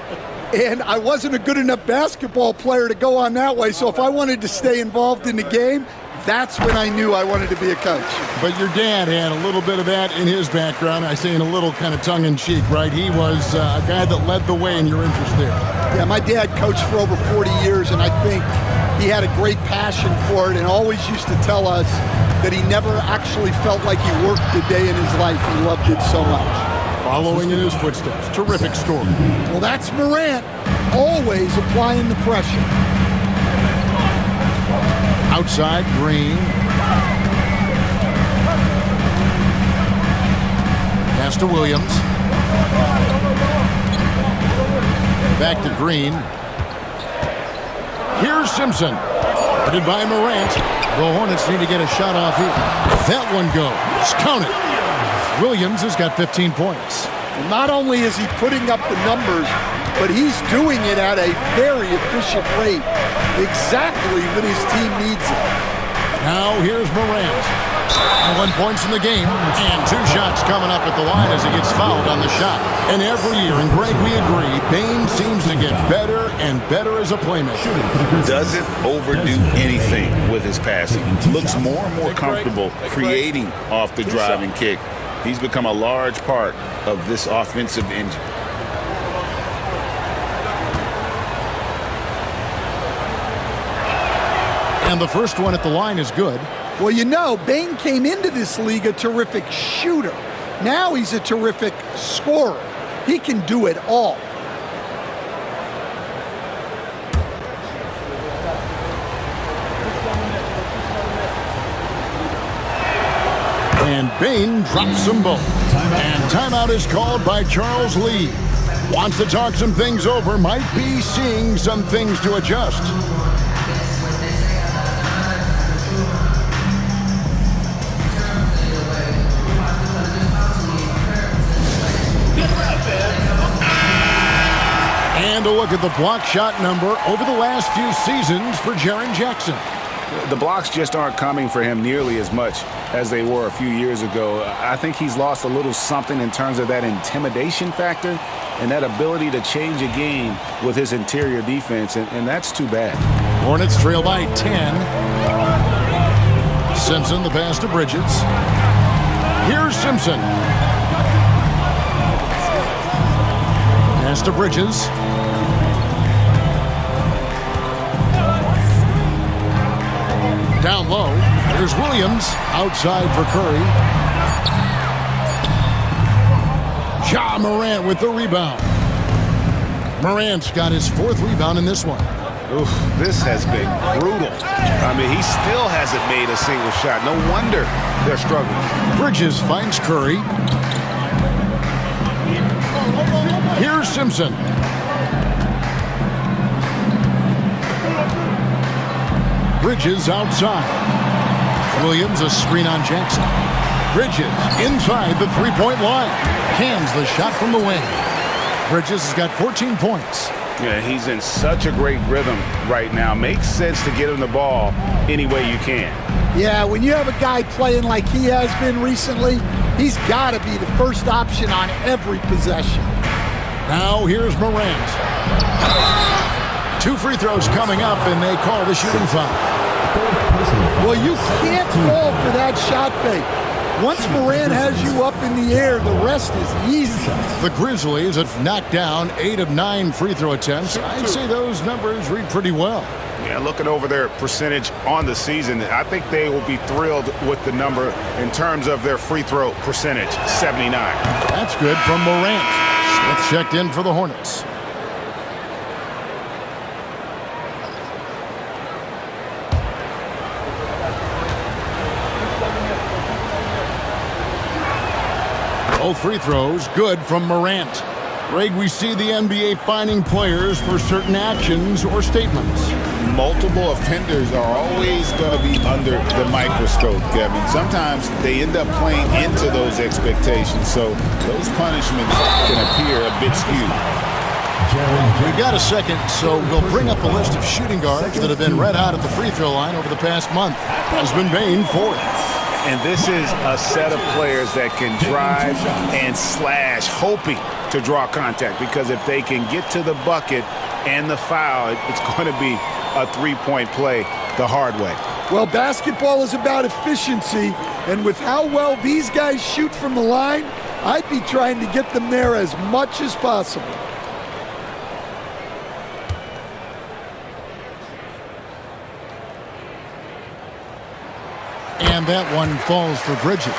And I wasn't a good enough basketball player to go on that way. So if I wanted to stay involved in the game, that's when I knew I wanted to be a coach. But your dad had a little bit of that in his background. I say in a little kind of tongue-in-cheek, right? He was a guy that led the way in your interest there. Yeah, my dad coached for over 40 years, and I think he had a great passion for it and always used to tell us that he never actually felt like he worked a day in his life. He loved it so much. Following in his footsteps. Terrific story. Well, that's Morant, always applying the pressure. Outside, Green. Pass to Williams. Back to Green. Here's Simpson. Guarded by Morant. The Hornets need to get a shot off here. That one goes. Count it. Williams has got 15 points. Not only is he putting up the numbers, but he's doing it at a very efficient rate, exactly when his team needs it. Now here's Morant. 1 point in the game, and 2 shots coming up at the line as he gets fouled on the shot. And every year, and Greg, we agree, Bane seems to get better and better as a playmaker. Doesn't overdo anything with his passing. Looks more and more comfortable creating off the driving kick. He's become a large part of this offensive engine. And the first one at the line is good. Well, you know, Bane came into this league a terrific shooter. Now he's a terrific scorer. He can do it all. And Bane drops them both. And timeout is called by Charles Lee. Wants to talk some things over, might be seeing some things to adjust. a look at the block shot number over the last few seasons for Jaren Jackson. The blocks just aren't coming for him nearly as much as they were a few years ago. I think he's lost a little something in terms of that intimidation factor and that ability to change a game with his interior defense, and that's too bad. Hornets trail by 10. Simpson, the pass to Bridges. Here's Simpson. Pass to Bridges. Down low. There's Williams. Outside for Curry. Ja Morant with the rebound. Morant's got his 4th rebound in this one. Oof, this has been brutal. I mean, he still hasn't made a single shot. No wonder they're struggling. Bridges finds Curry. Here's Simpson. Bridges outside. Williams a screen on Jackson. Bridges inside the three-point line. Cans the shot from the wing. Bridges has got 14 points. Yeah, he's in such a great rhythm right now. Makes sense to get him the ball any way you can. Yeah, when you have a guy playing like he has been recently, he's got to be the first option on every possession. Now here's Morant. 2 free throws coming up, and they call the shooting foul. Well, you can't fall for that shot fake. Once Morant has you up in the air, the rest is easy. The Grizzlies have knocked down 8 of 9 free throw attempts. I'd say those numbers read pretty well. Yeah, looking over their percentage on the season, I think they will be thrilled with the number in terms of their free throw percentage, 79. That's good from Morant. Smith checked in for the Hornets. Both free throws good from Morant. Greg, we see the NBA fining players for certain actions or statements. Multiple offenders are always going to be under the microscope, Kevin. Sometimes they end up playing into those expectations, so those punishments can appear a bit skewed. We've got a second, so we'll bring up a list of shooting guards that have been red hot at the free throw line over the past month. Desmond Bane, 4th. And this is a set of players that can drive and slash, hoping to draw contact, because if they can get to the bucket and the foul, it's going to be a three-point play the hard way. Well, basketball is about efficiency, and with how well these guys shoot from the line, I'd be trying to get them there as much as possible. And that one falls for Bridges.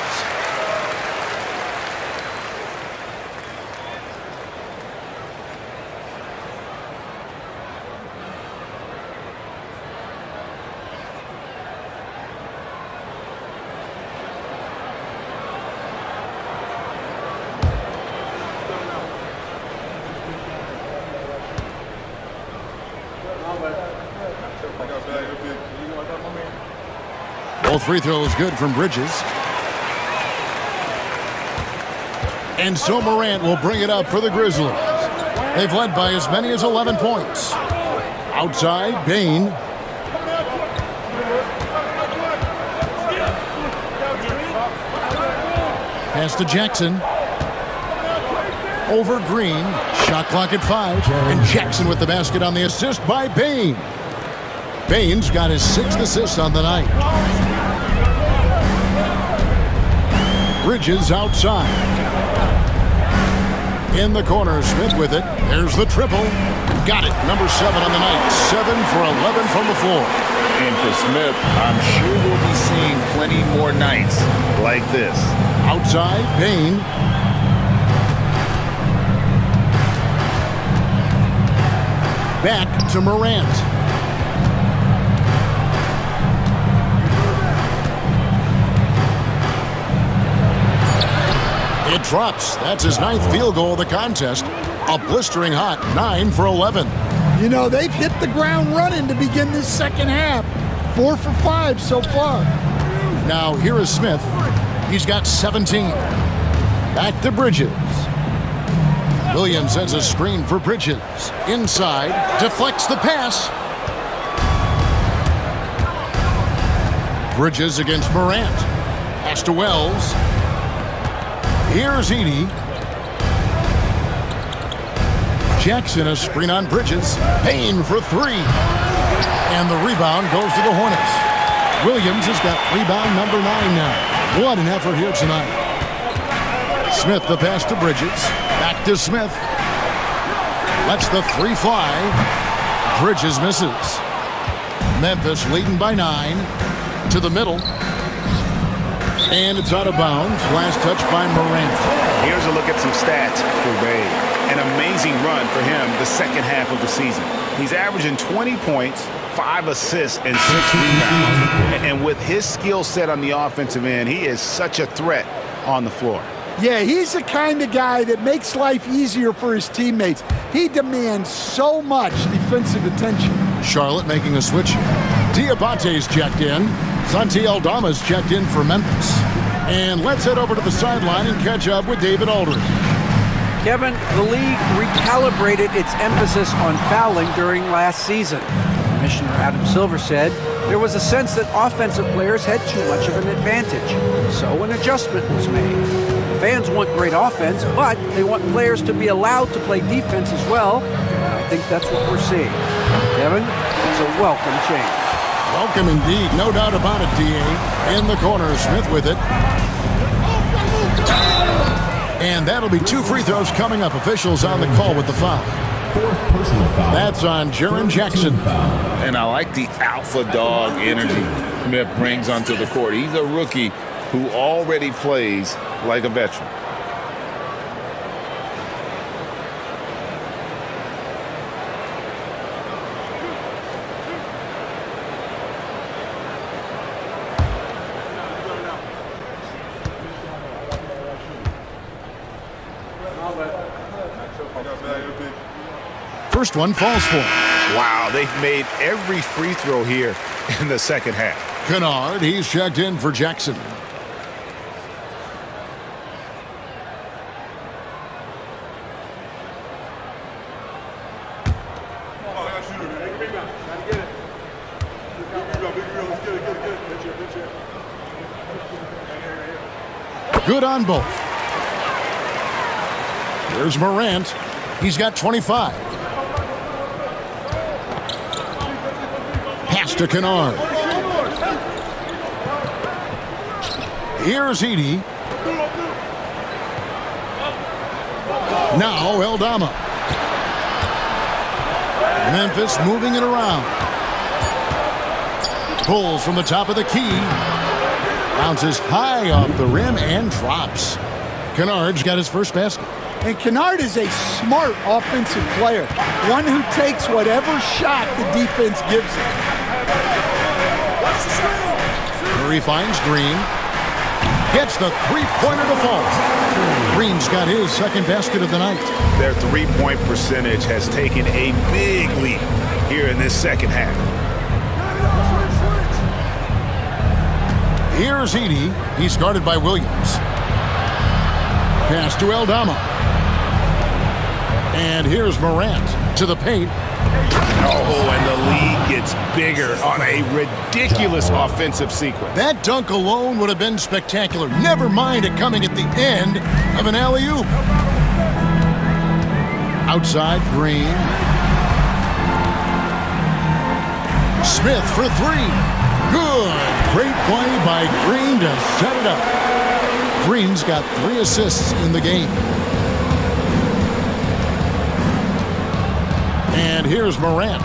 Both free throws good from Bridges. And so Morant will bring it up for the Grizzlies. They've led by as many as 11 points. Outside, Bane. Pass to Jackson. Over Green. Shot clock at 5. And Jackson with the basket on the assist by Bane. Bane's got his 6th assist on the night. Bridges outside. In the corner, Smith with it. There's the triple. Got it. Number 7 on the night. 7 for 11 from the floor. And for Smith, I'm sure we'll be seeing plenty more nights like this. Outside, Bane. Back to Morant. It drops. That's his 9th field goal of the contest. A blistering hot 9 for 11. You know, they've hit the ground running to begin this second half. 4 for 5 so far. Now here is Smith. He's got 17. Back to Bridges. Williams sends a screen for Bridges. Inside, deflects the pass. Bridges against Morant. Pass to Wells. Here's Edey. Jackson, a screen on Bridges. Payne for three. And the rebound goes to the Hornets. Williams has got rebound number 9 now. What an effort here tonight. Smith the pass to Bridges. Back to Smith. Lets the three fly. Bridges misses. Memphis leading by 9. To the middle. And it's out of bounds. Last touch by Morant. Here's a look at some stats for Wade. An amazing run for him the second half of the season. He's averaging 20 points, 5 assists, and 6 rebounds. And with his skill set on the offensive end, he is such a threat on the floor. Yeah, he's the kind of guy that makes life easier for his teammates. He demands so much defensive attention. Charlotte making a switch here. Diabate's checked in. Santi Aldama's checked in for Memphis. And let's head over to the sideline and catch up with David Aldridge. Kevin, the league recalibrated its emphasis on fouling during last season. Commissioner Adam Silver said there was a sense that offensive players had too much of an advantage. So an adjustment was made. Fans want great offense, but they want players to be allowed to play defense as well. And I think that's what we're seeing. Kevin, it's a welcome change. Welcome indeed, no doubt about it, D.A. In the corner, Smith with it. And that'll be 2 free throws coming up. Officials on the call with the foul. 4th personal foul. That's on Jaren Jackson. And I like the alpha dog energy Smith brings onto the court. He's a rookie who already plays like a veteran. First one falls for. Wow, they've made every free throw here in the second half. Kennard, he's checked in for Jackson. Good on both. Here's Morant. He's got 25. Pass to Kennard. Here's Edey. Now Aldama. Memphis moving it around. Pulls from the top of the key. Bounces high off the rim and drops. Kennard's got his first basket. And Kennard is a smart offensive player, one who takes whatever shot the defense gives him. Curry finds Green. Gets the three-pointer to fall. Green's got his second basket of the night. Their three-point percentage has taken a big leap here in this second half. Here's Edey. He's guarded by Williams. Pass to Aldama. And here's Morant to the paint. Oh, and the lead gets bigger on a ridiculous offensive sequence. That dunk alone would have been spectacular. Never mind it coming at the end of an alley-oop. Outside, Green. Smith for three. Good. Great play by Green to set it up. Green's got 3 assists in the game. And here's Morant.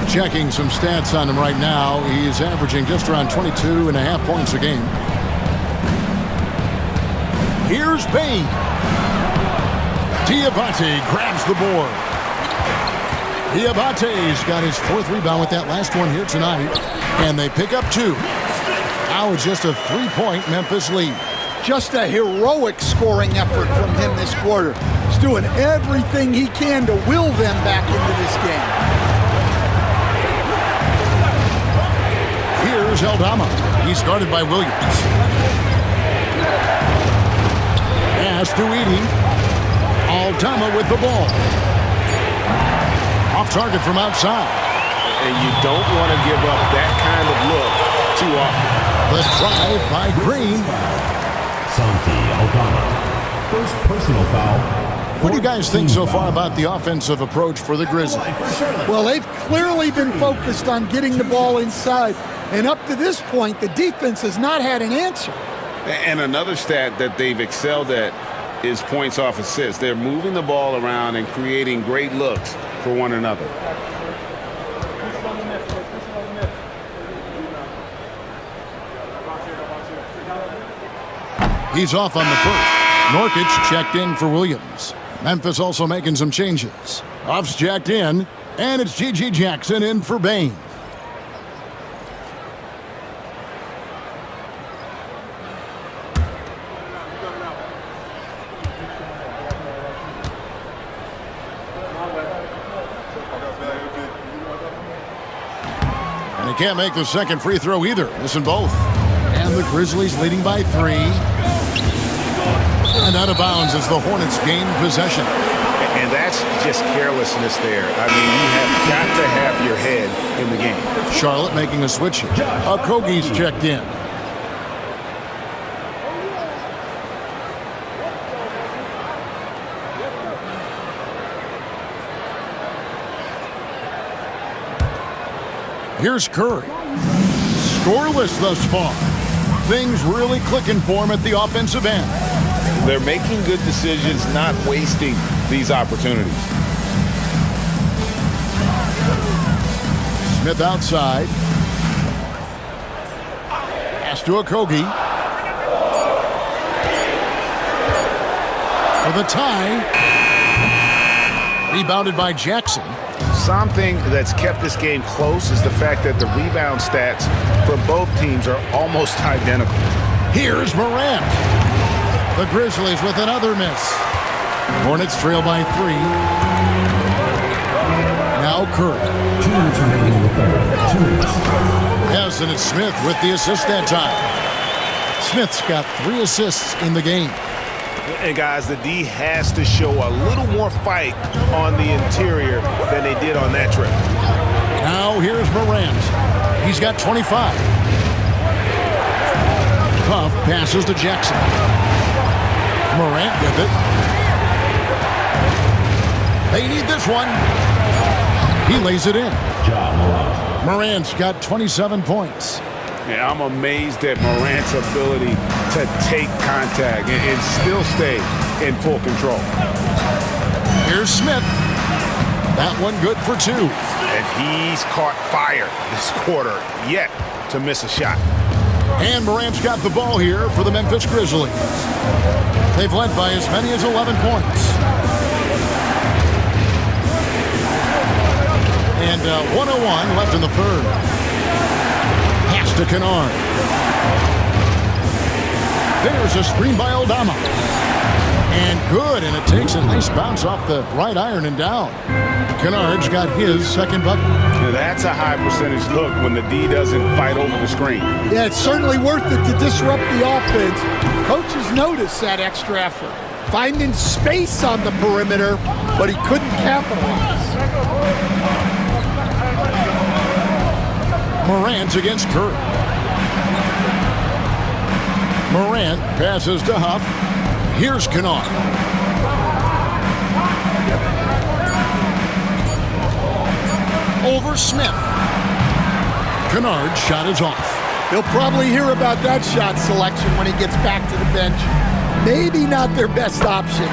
Checking some stats on him right now. He's averaging just around 22.5 points a game. Here's Payne. Diabate grabs the board. Diabate's got his 4th rebound with that last one here tonight. And they pick up 2. Now it's just a 3-point Memphis lead. Just a heroic scoring effort from him this quarter. He's doing everything he can to will them back into this game. Here's Aldama. He's guarded by Williams. Pass to Edey. Dalla with the ball. Off target from outside. And you don't want to give up that kind of look too often. The drive by Green. Santi Aldama. First personal foul. What do you guys think so far about the offensive approach for the Grizzlies? Well, they've clearly been focused on getting the ball inside. And up to this point, the defense has not had an answer. And another stat that they've excelled at is points off assists. They're moving the ball around and creating great looks for one another. He's off on the first. Norkic checked in for Williams. Memphis also making some changes. Off's jacked in, and it's G.G. Jackson in for Bain. And he can't make the second free throw either. Missing both. And the Grizzlies leading by 3. And out of bounds as the Hornets gain possession. And that's just carelessness there. I mean, you have got to have your head in the game. Charlotte making a switch here. Okogie's checked in. Here's Curry. Scoreless thus far. Things really clicking for him at the offensive end. They're making good decisions, not wasting these opportunities. Smith outside. Pass to Okogie. For the tie. Rebounded by Jackson. Something that's kept this game close is the fact that the rebound stats for both teams are almost identical. Here's Morant. The Grizzlies with another miss. Hornets trail by 3. Now Curry. 2 minutes remaining in the third. 2 minutes. Yes, and it's Smith with the assist that time. Smith's got 3 assists in the game. And guys, the D has to show a little more fight on the interior than they did on that trip. Now here's Morant. He's got 25. Huff passes to Jackson. Morant with it. They need this one. He lays it in. Morant's got 27 points. Yeah, I'm amazed at Morant's ability to take contact and still stay in full control. Here's Smith. That one good for 2. And he's caught fire this quarter, yet to miss a shot. And Morant's got the ball here for the Memphis Grizzlies. They've led by as many as 11 points. And 1:01 left in the third. Pass to Kennard. There's a screen by Aldama. And good, and it takes a nice bounce off the right iron and down. Kennard's got his second bucket. Now that's a high percentage look when the D doesn't fight over the screen. Yeah, it's certainly worth it to disrupt the offense. Coaches notice that extra effort. Finding space on the perimeter, but he couldn't capitalize. Morant against Curry. Morant passes to Huff. Here's Kennard. Over Smith. Kennard's shot is off. He'll probably hear about that shot selection when he gets back to the bench. Maybe not their best option.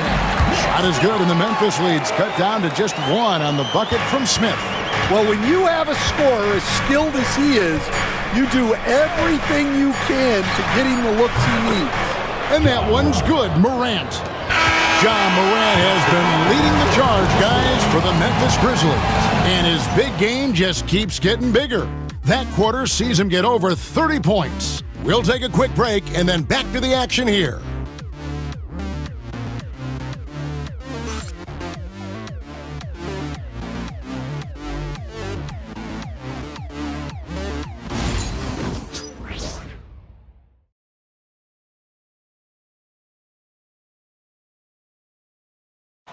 Shot is good, and the Memphis lead's cut down to just 1 on the bucket from Smith. Well, when you have a scorer as skilled as he is, you do everything you can to get him the looks he needs. And that one's good, Morant. John Morant has been leading the charge, guys, for the Memphis Grizzlies. And his big game just keeps getting bigger. That quarter sees him get over 30 points. We'll take a quick break and then back to the action here.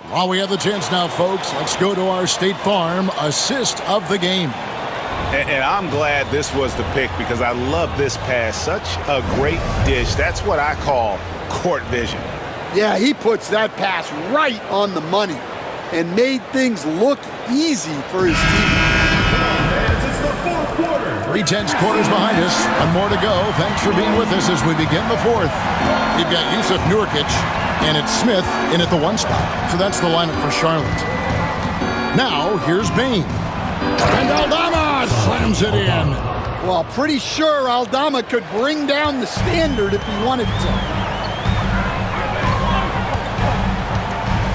While we have the chance now, folks, let's go to our State Farm assist of the game. And I'm glad this was the pick because I love this pass. Such a great dish. That's what I call court vision. Yeah, he puts that pass right on the money and made things look easy for his team. 3 quarters behind us. One more to go. Thanks for being with us as we begin the fourth. We've got Yusuf Nurkic, and it's Smith in at the 1 spot. So that's the lineup for Charlotte. Now, here's Bain. And Aldama slams it in. Well, pretty sure Aldama could bring down the standard if he wanted to.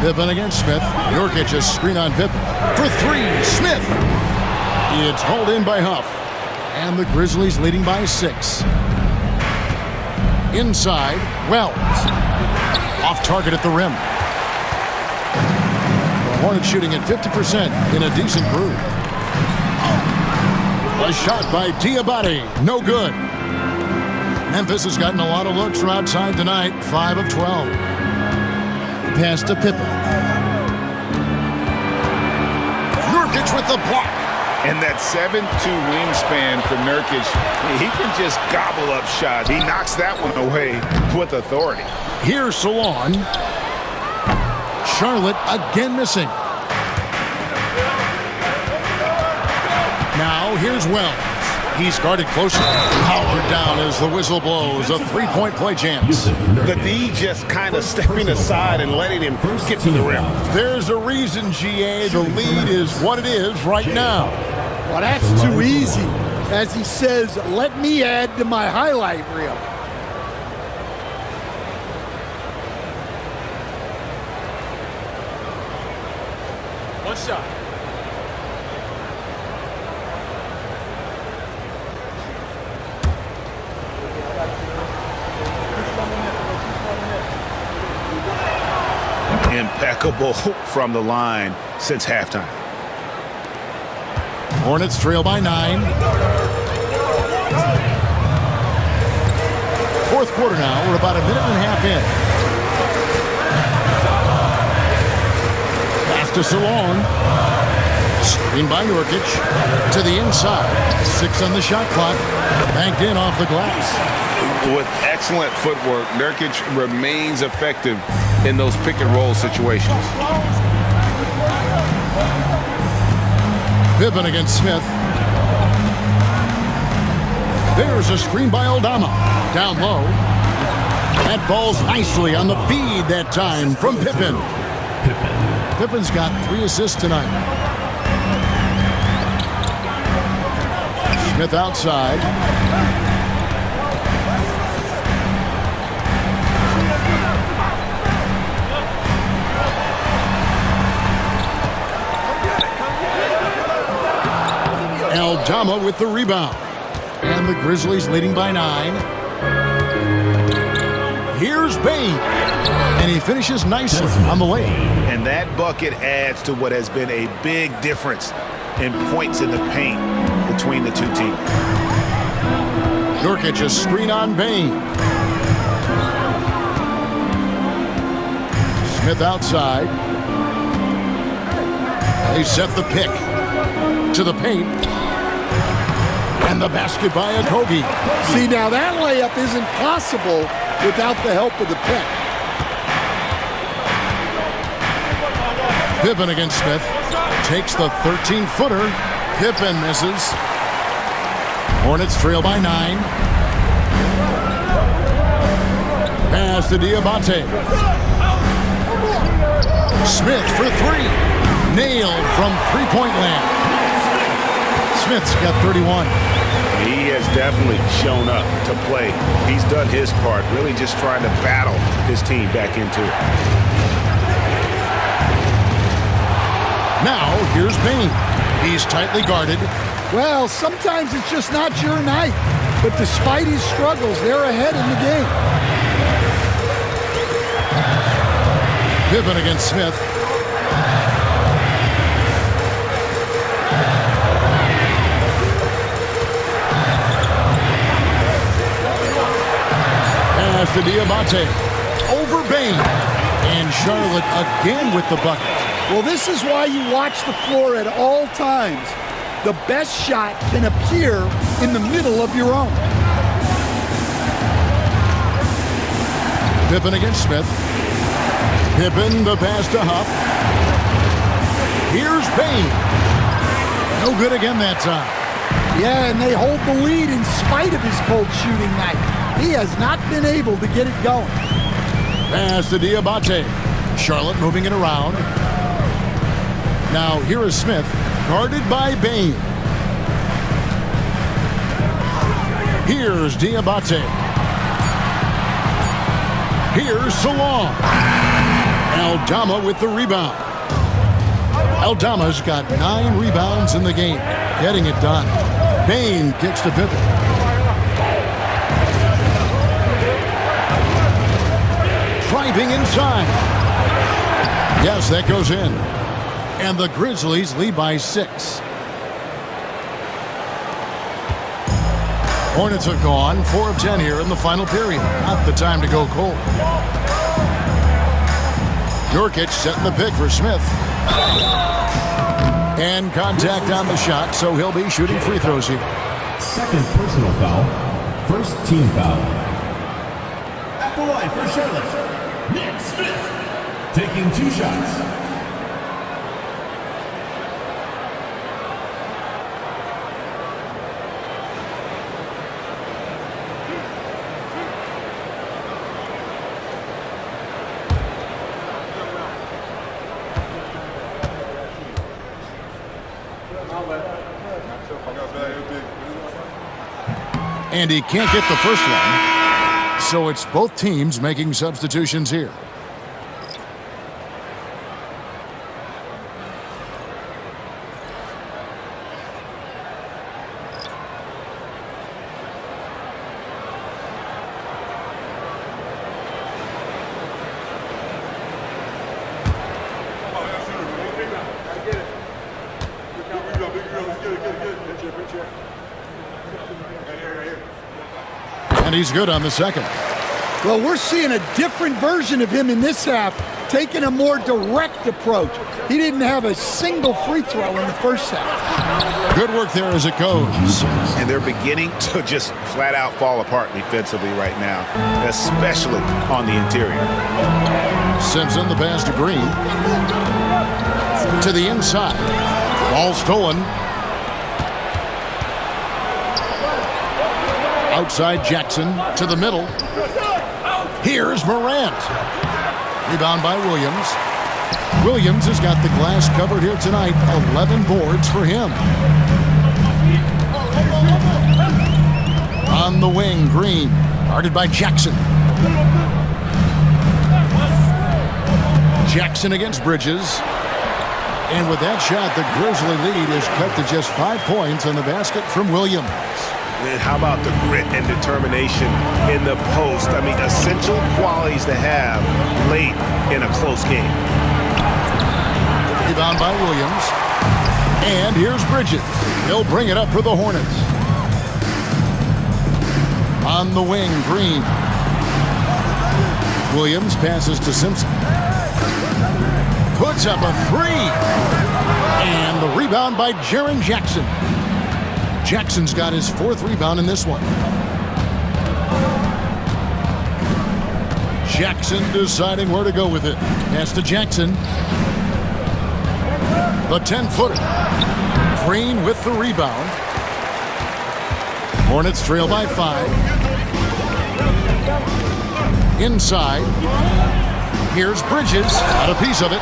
Pippen against Smith. Nurkic a screen on Pippen. For 3, Smith. It's hauled in by Huff. And the Grizzlies leading by 6. Inside, Wells. Off target at the rim. The Hornets shooting at 50% in a decent groove. A shot by Diabate. No good. Memphis has gotten a lot of looks from outside tonight. 5 of 12. Pass to Pippen. Nurkic with the block. And that 7'2" wingspan for Nurkic, he can just gobble up shots. He knocks that one away with authority. Here's Salon. Charlotte again missing. Now here's Wells. He's guarded closely. Powered down as the whistle blows. A 3-point play chance. The D just kind of stepping aside and letting him get to the rim. There's a reason, GA. The lead is what it is right now. Well, that's too easy. As he says, let me add to my highlight reel. One shot. Impeccable from the line since halftime. Hornets trail by 9. Fourth quarter now. We're about a minute and a half in. Pass to Salon. Screen by Nurkic. To the inside. 6 on the shot clock. Banked in off the glass. With excellent footwork, Nurkic remains effective in those pick and roll situations. Pippen against Smith. There's a screen by Aldama. Down low. That falls nicely on the feed that time from Pippen. Pippen's got 3 assists tonight. Smith outside. Aldama with the rebound. And the Grizzlies leading by 9. Here's Bain. And he finishes nicely on the lane. And that bucket adds to what has been a big difference in points in the paint between the two teams. Nurkic a screen on Bain. Smith outside. They set the pick. To the paint. And the basket by Okogie. See, now that layup isn't possible without the help of the pick. Pippen against Smith. Takes the 13-footer. Pippen misses. Hornets trail by 9. Pass to Diabate. Smith for 3. Nailed from 3-point land. Smith's got 31. He has definitely shown up to play. He's done his part, really just trying to battle his team back into it. Now, here's Bain. He's tightly guarded. Well, sometimes it's just not your night. But despite his struggles, they're ahead in the game. Pippen against Smith. Pass to Diabate. Over Bain. And Charlotte again with the bucket. Well, this is why you watch the floor at all times. The best shot can appear in the middle of your own. Pippen against Smith. Pippen, the pass to Huff. Here's Payne. No good again that time. Yeah, and they hold the lead in spite of his cold shooting night. He has not been able to get it going. Pass to Diabate. Charlotte moving it around. Now here is Smith, guarded by Bain. Here's Diabate. Here's Salon. Aldama with the rebound. Aldama's got 9 rebounds in the game, getting it done. Bain kicks to Pippen. Driving inside. Yes, that goes in. And the Grizzlies lead by 6. Hornets are gone. 4 of 10 here in the final period. Not the time to go cold. Nurkic setting the pick for Smith. And contact on the shot, so he'll be shooting free throws here. Second personal foul. First team foul. At the line for Charlotte, Nick Smith. Taking 2 shots. And he can't get the first one. So it's both teams making substitutions here. And he's good on the second. Well, we're seeing a different version of him in this half, taking a more direct approach. He didn't have a single free throw in the first half. Good work there as it goes. And they're beginning to just flat out fall apart defensively right now, especially on the interior. Simpson, the pass to Green. To the inside. Ball stolen. Outside Jackson to the middle. Here's Morant. Rebound by Williams. Williams has got the glass covered here tonight. 11 boards for him. On the wing, Green. Guarded by Jackson. Jackson against Bridges. And with that shot, the Grizzly lead is cut to just 5 points on the basket from Williams. And how about the grit and determination in the post? I mean, essential qualities to have late in a close game. Rebound by Williams. And here's Bridges. He'll bring it up for the Hornets. On the wing, Green. Williams passes to Simpson. Puts up a 3. And the rebound by Jaren Jackson. Jackson's got his 4th rebound in this one. Jackson deciding where to go with it. Pass to Jackson. The 10-footer. Green with the rebound. Hornets trail by 5. Inside. Here's Bridges. Got a piece of it.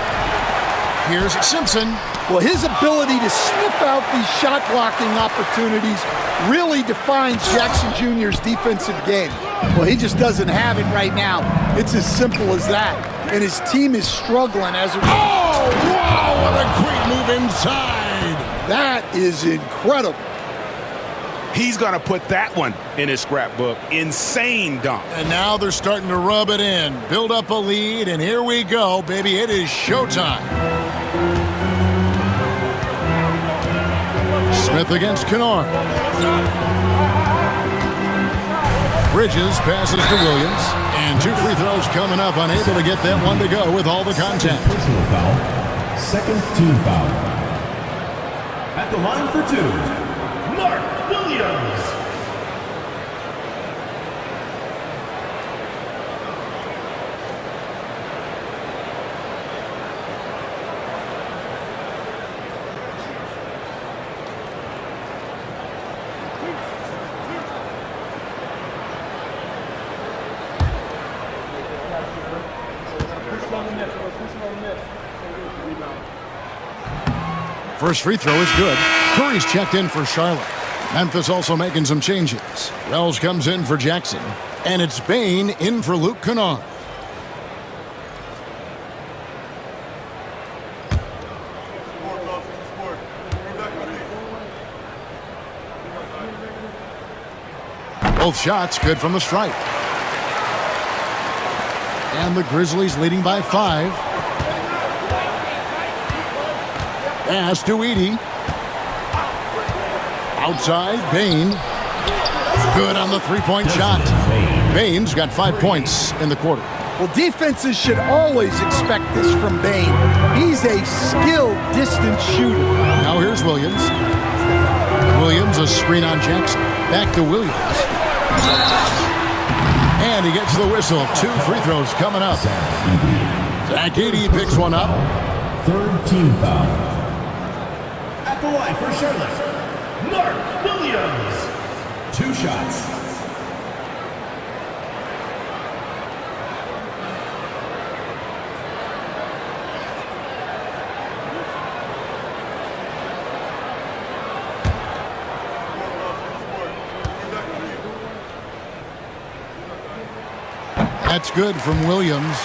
Here's Simpson. Well, his ability to sniff out these shot blocking opportunities really defines Jackson Jr.'s defensive game. Well, he just doesn't have it right now. It's as simple as that. And his team is struggling as a result. Oh, wow, what a great move inside. That is incredible. He's going to put that one in his scrapbook. Insane dunk. And now they're starting to rub it in. Build up a lead, and here we go, baby. It is showtime. Smith against Kennard. Bridges passes to Williams. And 2 free throws coming up, unable to get that one to go with all the contact. Personal foul. Second team foul. At the line for 2, Mark Williams. First free throw is good. Curry's checked in for Charlotte. Memphis also making some changes. Wells comes in for Jackson. And it's Bain in for Luke Kennard. Both shots good from the stripe. And the Grizzlies leading by 5. Pass to Edey. Outside, Bain. Good on the three-point shot. Bain's got 5 points in the quarter. Well, defenses should always expect this from Bain. He's a skilled distance shooter. Now here's Williams. Williams, a screen on Jackson. Back to Williams. And he gets the whistle. 2 free throws coming up. Zach Edey picks one up. Third team foul. At the line for Charlotte, Mark Williams. 2 shots. That's good from Williams.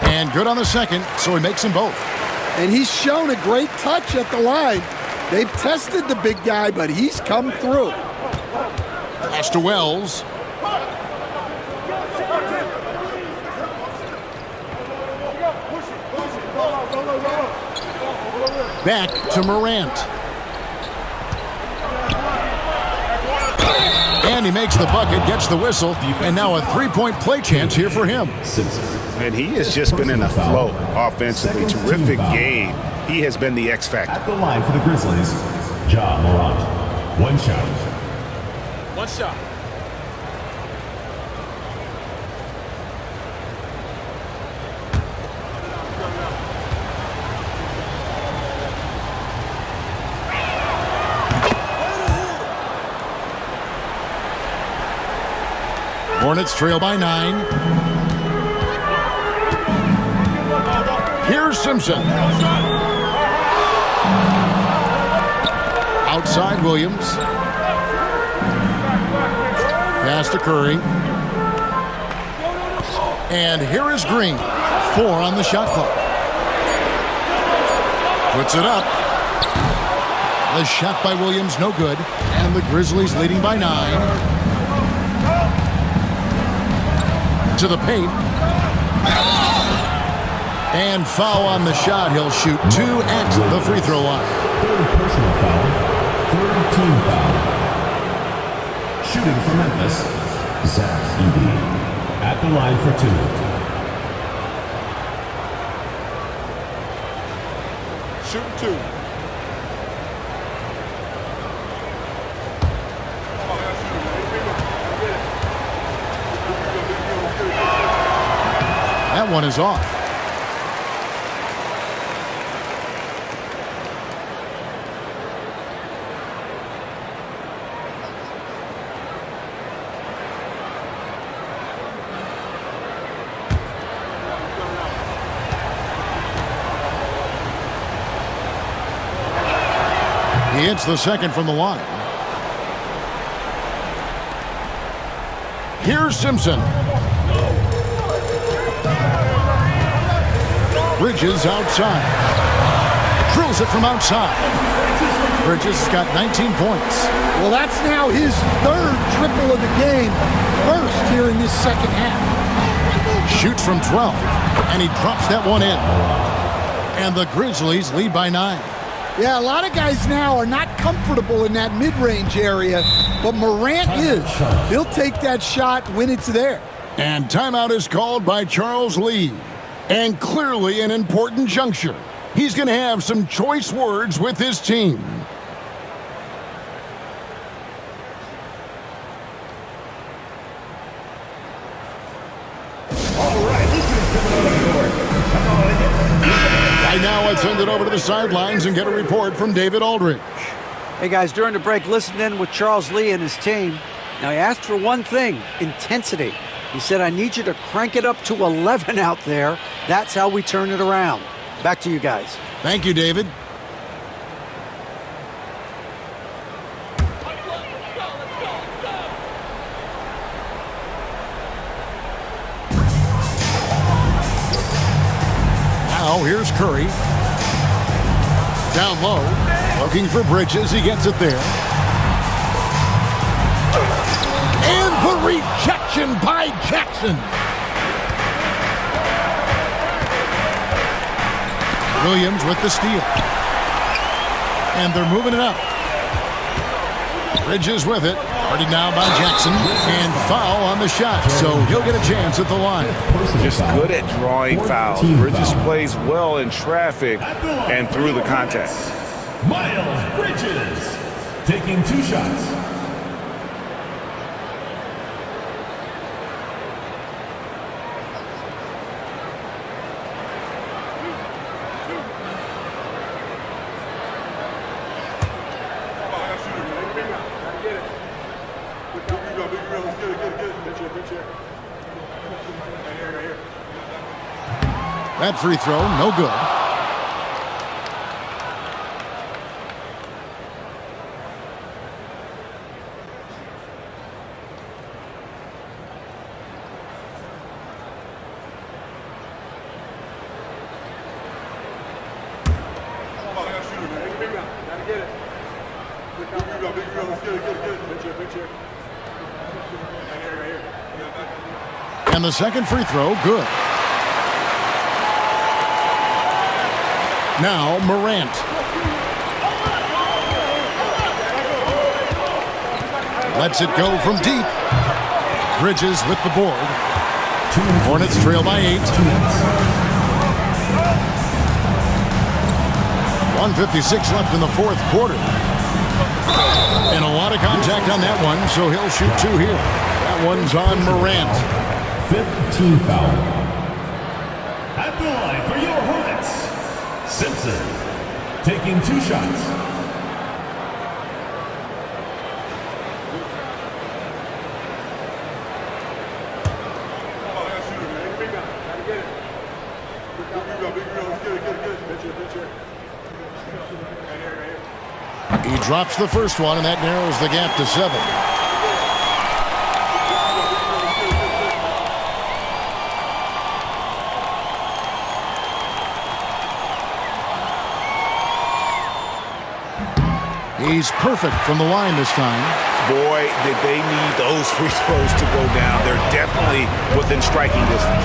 And good on the second, so he makes them both. And he's shown a great touch at the line. They've tested the big guy, but he's come through. Pass to Wells. Back to Morant. And he makes the bucket, gets the whistle, and now a 3-point play chance here for him. And he has just been in a flow offensively. Terrific game. He has been the X factor. At the line for the Grizzlies, Ja Morant. 1 shot. 1 shot. Hornets trail by 9. Here's Simpson. Outside Williams. Pass to Curry. And here is Green. 4 on the shot clock. Puts it up. The shot by Williams, no good. And the Grizzlies leading by 9. To the paint. And foul on the shot. He'll shoot 2 at the free throw line. Third personal foul. Third team foul. Shooting for Memphis, Zach Edey. At the line for 2. Shooting 2. That one is off. He hits the second from the line. Here's Simpson. Bridges outside. Drills it from outside. Bridges has got 19 points. Well, that's now his third triple of the game. First here in this second half. Shoots from 12, and he drops that one in. And the Grizzlies lead by 9. Yeah, a lot of guys now are not comfortable in that mid-range area, but Morant is. He'll take that shot when it's there. And timeout is called by Charles Lee. And clearly an important juncture. He's going to have some choice words with his team. Right now, let's send it over to the sidelines and get a report from David Aldridge. Hey, guys, during the break, listen in with Charles Lee and his team. Now, he asked for one thing, intensity. He said, I need you to crank it up to 11 out there. That's how we turn it around. Back to you guys. Thank you, David. Now, here's Curry. Down low, looking for Bridges. He gets it there. And the rejection by Jackson. Williams with the steal. And they're moving it up. Bridges with it. Guarded now by Jackson. And foul on the shot. So he'll get a chance at the line. Just good at drawing fouls. Bridges plays well in traffic and through the contact. Miles Bridges taking 2 shots. That free throw, no good. And the second free throw, good. Now Morant. Lets it go from deep. Bridges with the board. Hornets trail by 8. 1:56 left in the fourth quarter. And a lot of contact on that one, so he'll shoot 2 here. That one's on Morant. 5th team foul. At the line for your Hornets, Simpson taking 2 shots. He drops the first one, and that narrows the gap to 7. He's perfect from the line this time. Boy, did they need those free throws to go down. They're definitely within striking distance.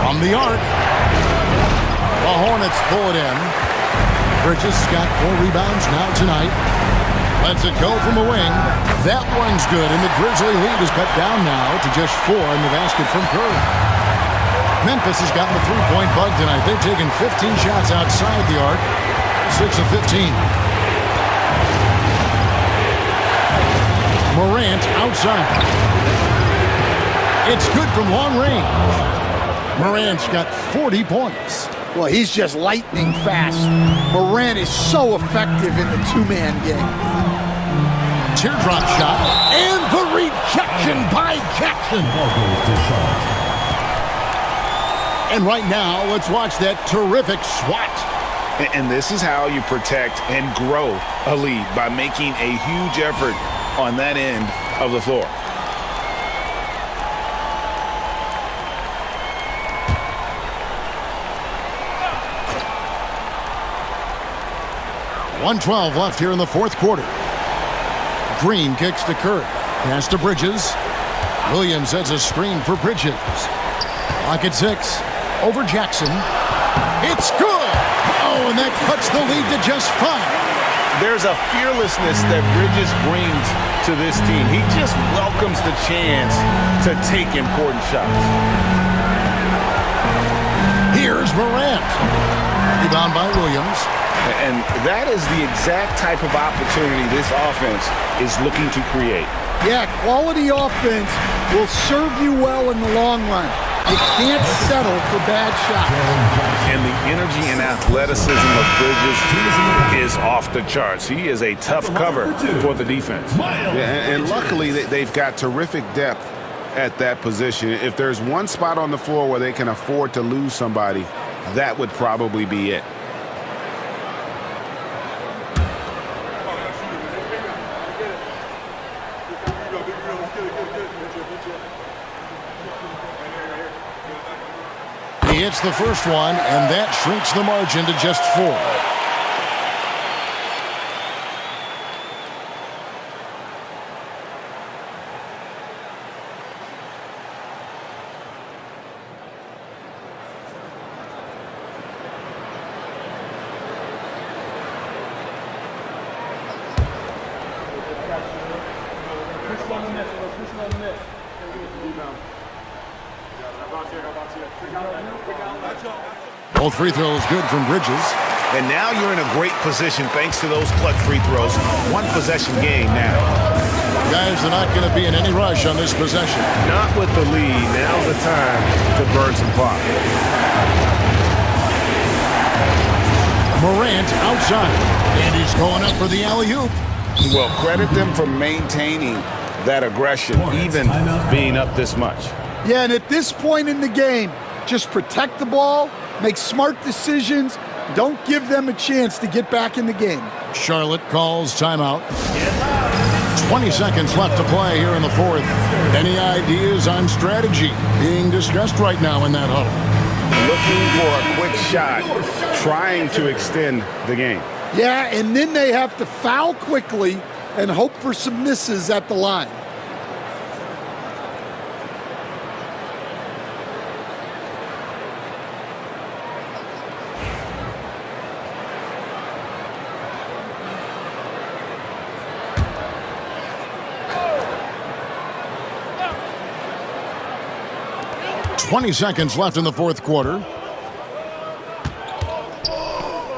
From the arc. The Hornets pull it in. Bridges got 4 rebounds now tonight. Lets it go from the wing. That one's good, and the Grizzly lead is cut down now to just 4 in the basket from Curry. Memphis has gotten the 3-point bug tonight. They've taken 15 shots outside the arc. 6 of 15. Morant outside. It's good from long range. Morant's got 40 points. Well, he's just lightning fast. Morant is so effective in the 2-man game. Teardrop shot. And the rejection by Jackson. And right now, let's watch that terrific swat. And this is how you protect and grow a lead, by making a huge effort on that end of the floor. 1:12 left here in the fourth quarter. Green kicks to Curry. Pass to Bridges. Williams sets a screen for Bridges. Clock at 6. Over Jackson. It's good! Oh, and that cuts the lead to just 5. There's a fearlessness that Bridges brings to this team. He just welcomes the chance to take important shots. Here's Morant. Rebound by Williams. And that is the exact type of opportunity this offense is looking to create. Yeah, quality offense will serve you well in the long run. You can't settle for bad shots. And the energy and athleticism of Bridges is off the charts. He is a tough cover for the defense. Yeah, and luckily, they've got terrific depth at that position. If there's one spot on the floor where they can afford to lose somebody, that would probably be it. He hits the first one, and that shrinks the margin to just 4. Both free throws good from Bridges. And now you're in a great position thanks to those clutch free throws. One possession game now. Guys are not going to be in any rush on this possession. Not with the lead. Now's the time to burn some clock. Morant outside. And he's going up for the alley-oop. Well, credit them for maintaining that aggression, even being up this much. Yeah, and at this point in the game, just protect the ball, make smart decisions, don't give them a chance to get back in the game. Charlotte calls timeout. 20 seconds left to play here in the fourth. Any ideas on strategy being discussed right now in that huddle? Looking for a quick shot, trying to extend the game. Yeah, and then they have to foul quickly and hope for some misses at the line. Twenty seconds left in the fourth quarter.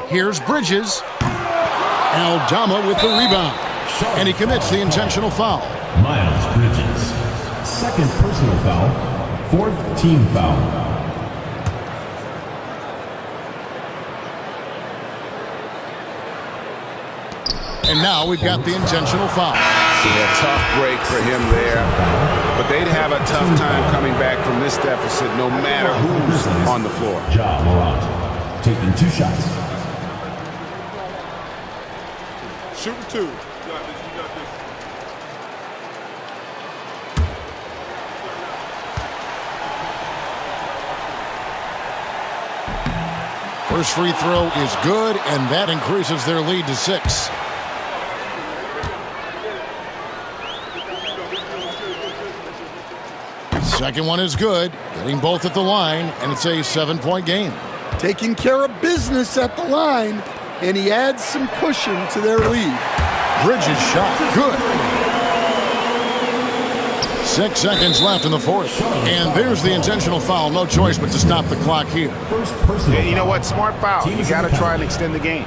Here's Bridges. Dalla with the rebound. And he commits the intentional foul. Miles Bridges. Second personal foul. Fourth team foul. And now we've got the intentional foul. A tough break for him there. But they'd have a tough time coming back from this deficit no matter who's on the floor. Morant taking 2 shots. Shooting 2. First free throw is good, and that increases their lead to 6. Second one is good, getting both at the line, and it's a 7-point game. Taking care of business at the line, and he adds some cushion to their lead. Bridges shot, good. 6 seconds left in the fourth, and there's the intentional foul. No choice but to stop the clock here. Yeah, you know what? Smart foul. You got to try and extend the game.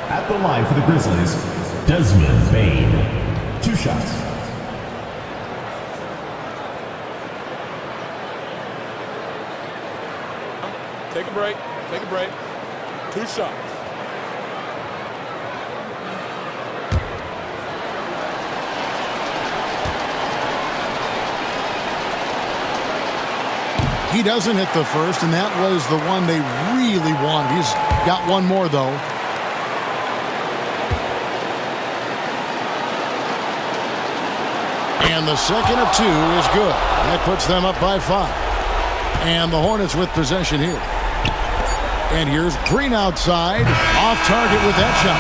At the line for the Grizzlies, Desmond Bane. 2 shots. Take a break. Take a break. 2 shots. He doesn't hit the first, and that was the one they really wanted. He's got one more, though. And the second of 2 is good. That puts them up by 5. And the Hornets with possession here. And here's Green outside, off target with that shot.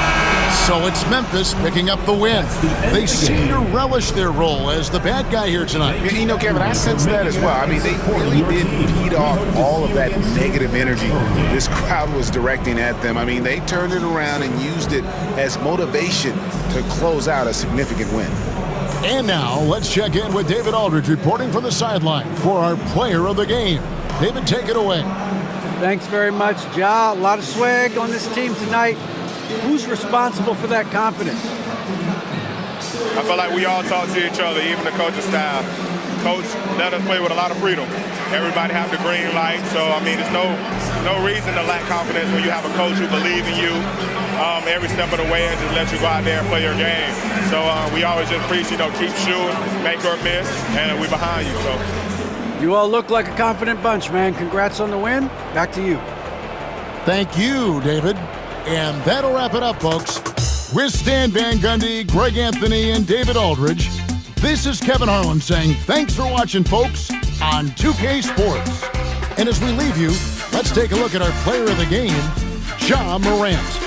So it's Memphis picking up the win. They seem to relish their role as the bad guy here tonight. You know, Kevin, I sense that as well. I mean, they really did feed off all of that negative energy this crowd was directing at them. I mean, they turned it around and used it as motivation to close out a significant win. And now, let's check in with David Aldridge reporting from the sideline for our player of the game. David, take it away. Thanks very much, Ja. A lot of swag on this team tonight. Who's responsible for that confidence? I feel like we all talk to each other, even the coaching staff. Coach let us play with a lot of freedom. Everybody have the green light, so I mean, there's no reason to lack confidence when you have a coach who believes in you every step of the way and just let you go out there and play your game. So we always just preach, keep shooting, make or miss, and we're behind you. So you all look like a confident bunch, man. Congrats on the win. Back to you. Thank you, David. And that'll wrap it up, folks. With Stan Van Gundy, Greg Anthony, and David Aldridge, this is Kevin Harlan saying thanks for watching, folks, on 2K Sports. And as we leave you, let's take a look at our player of the game, Ja Morant.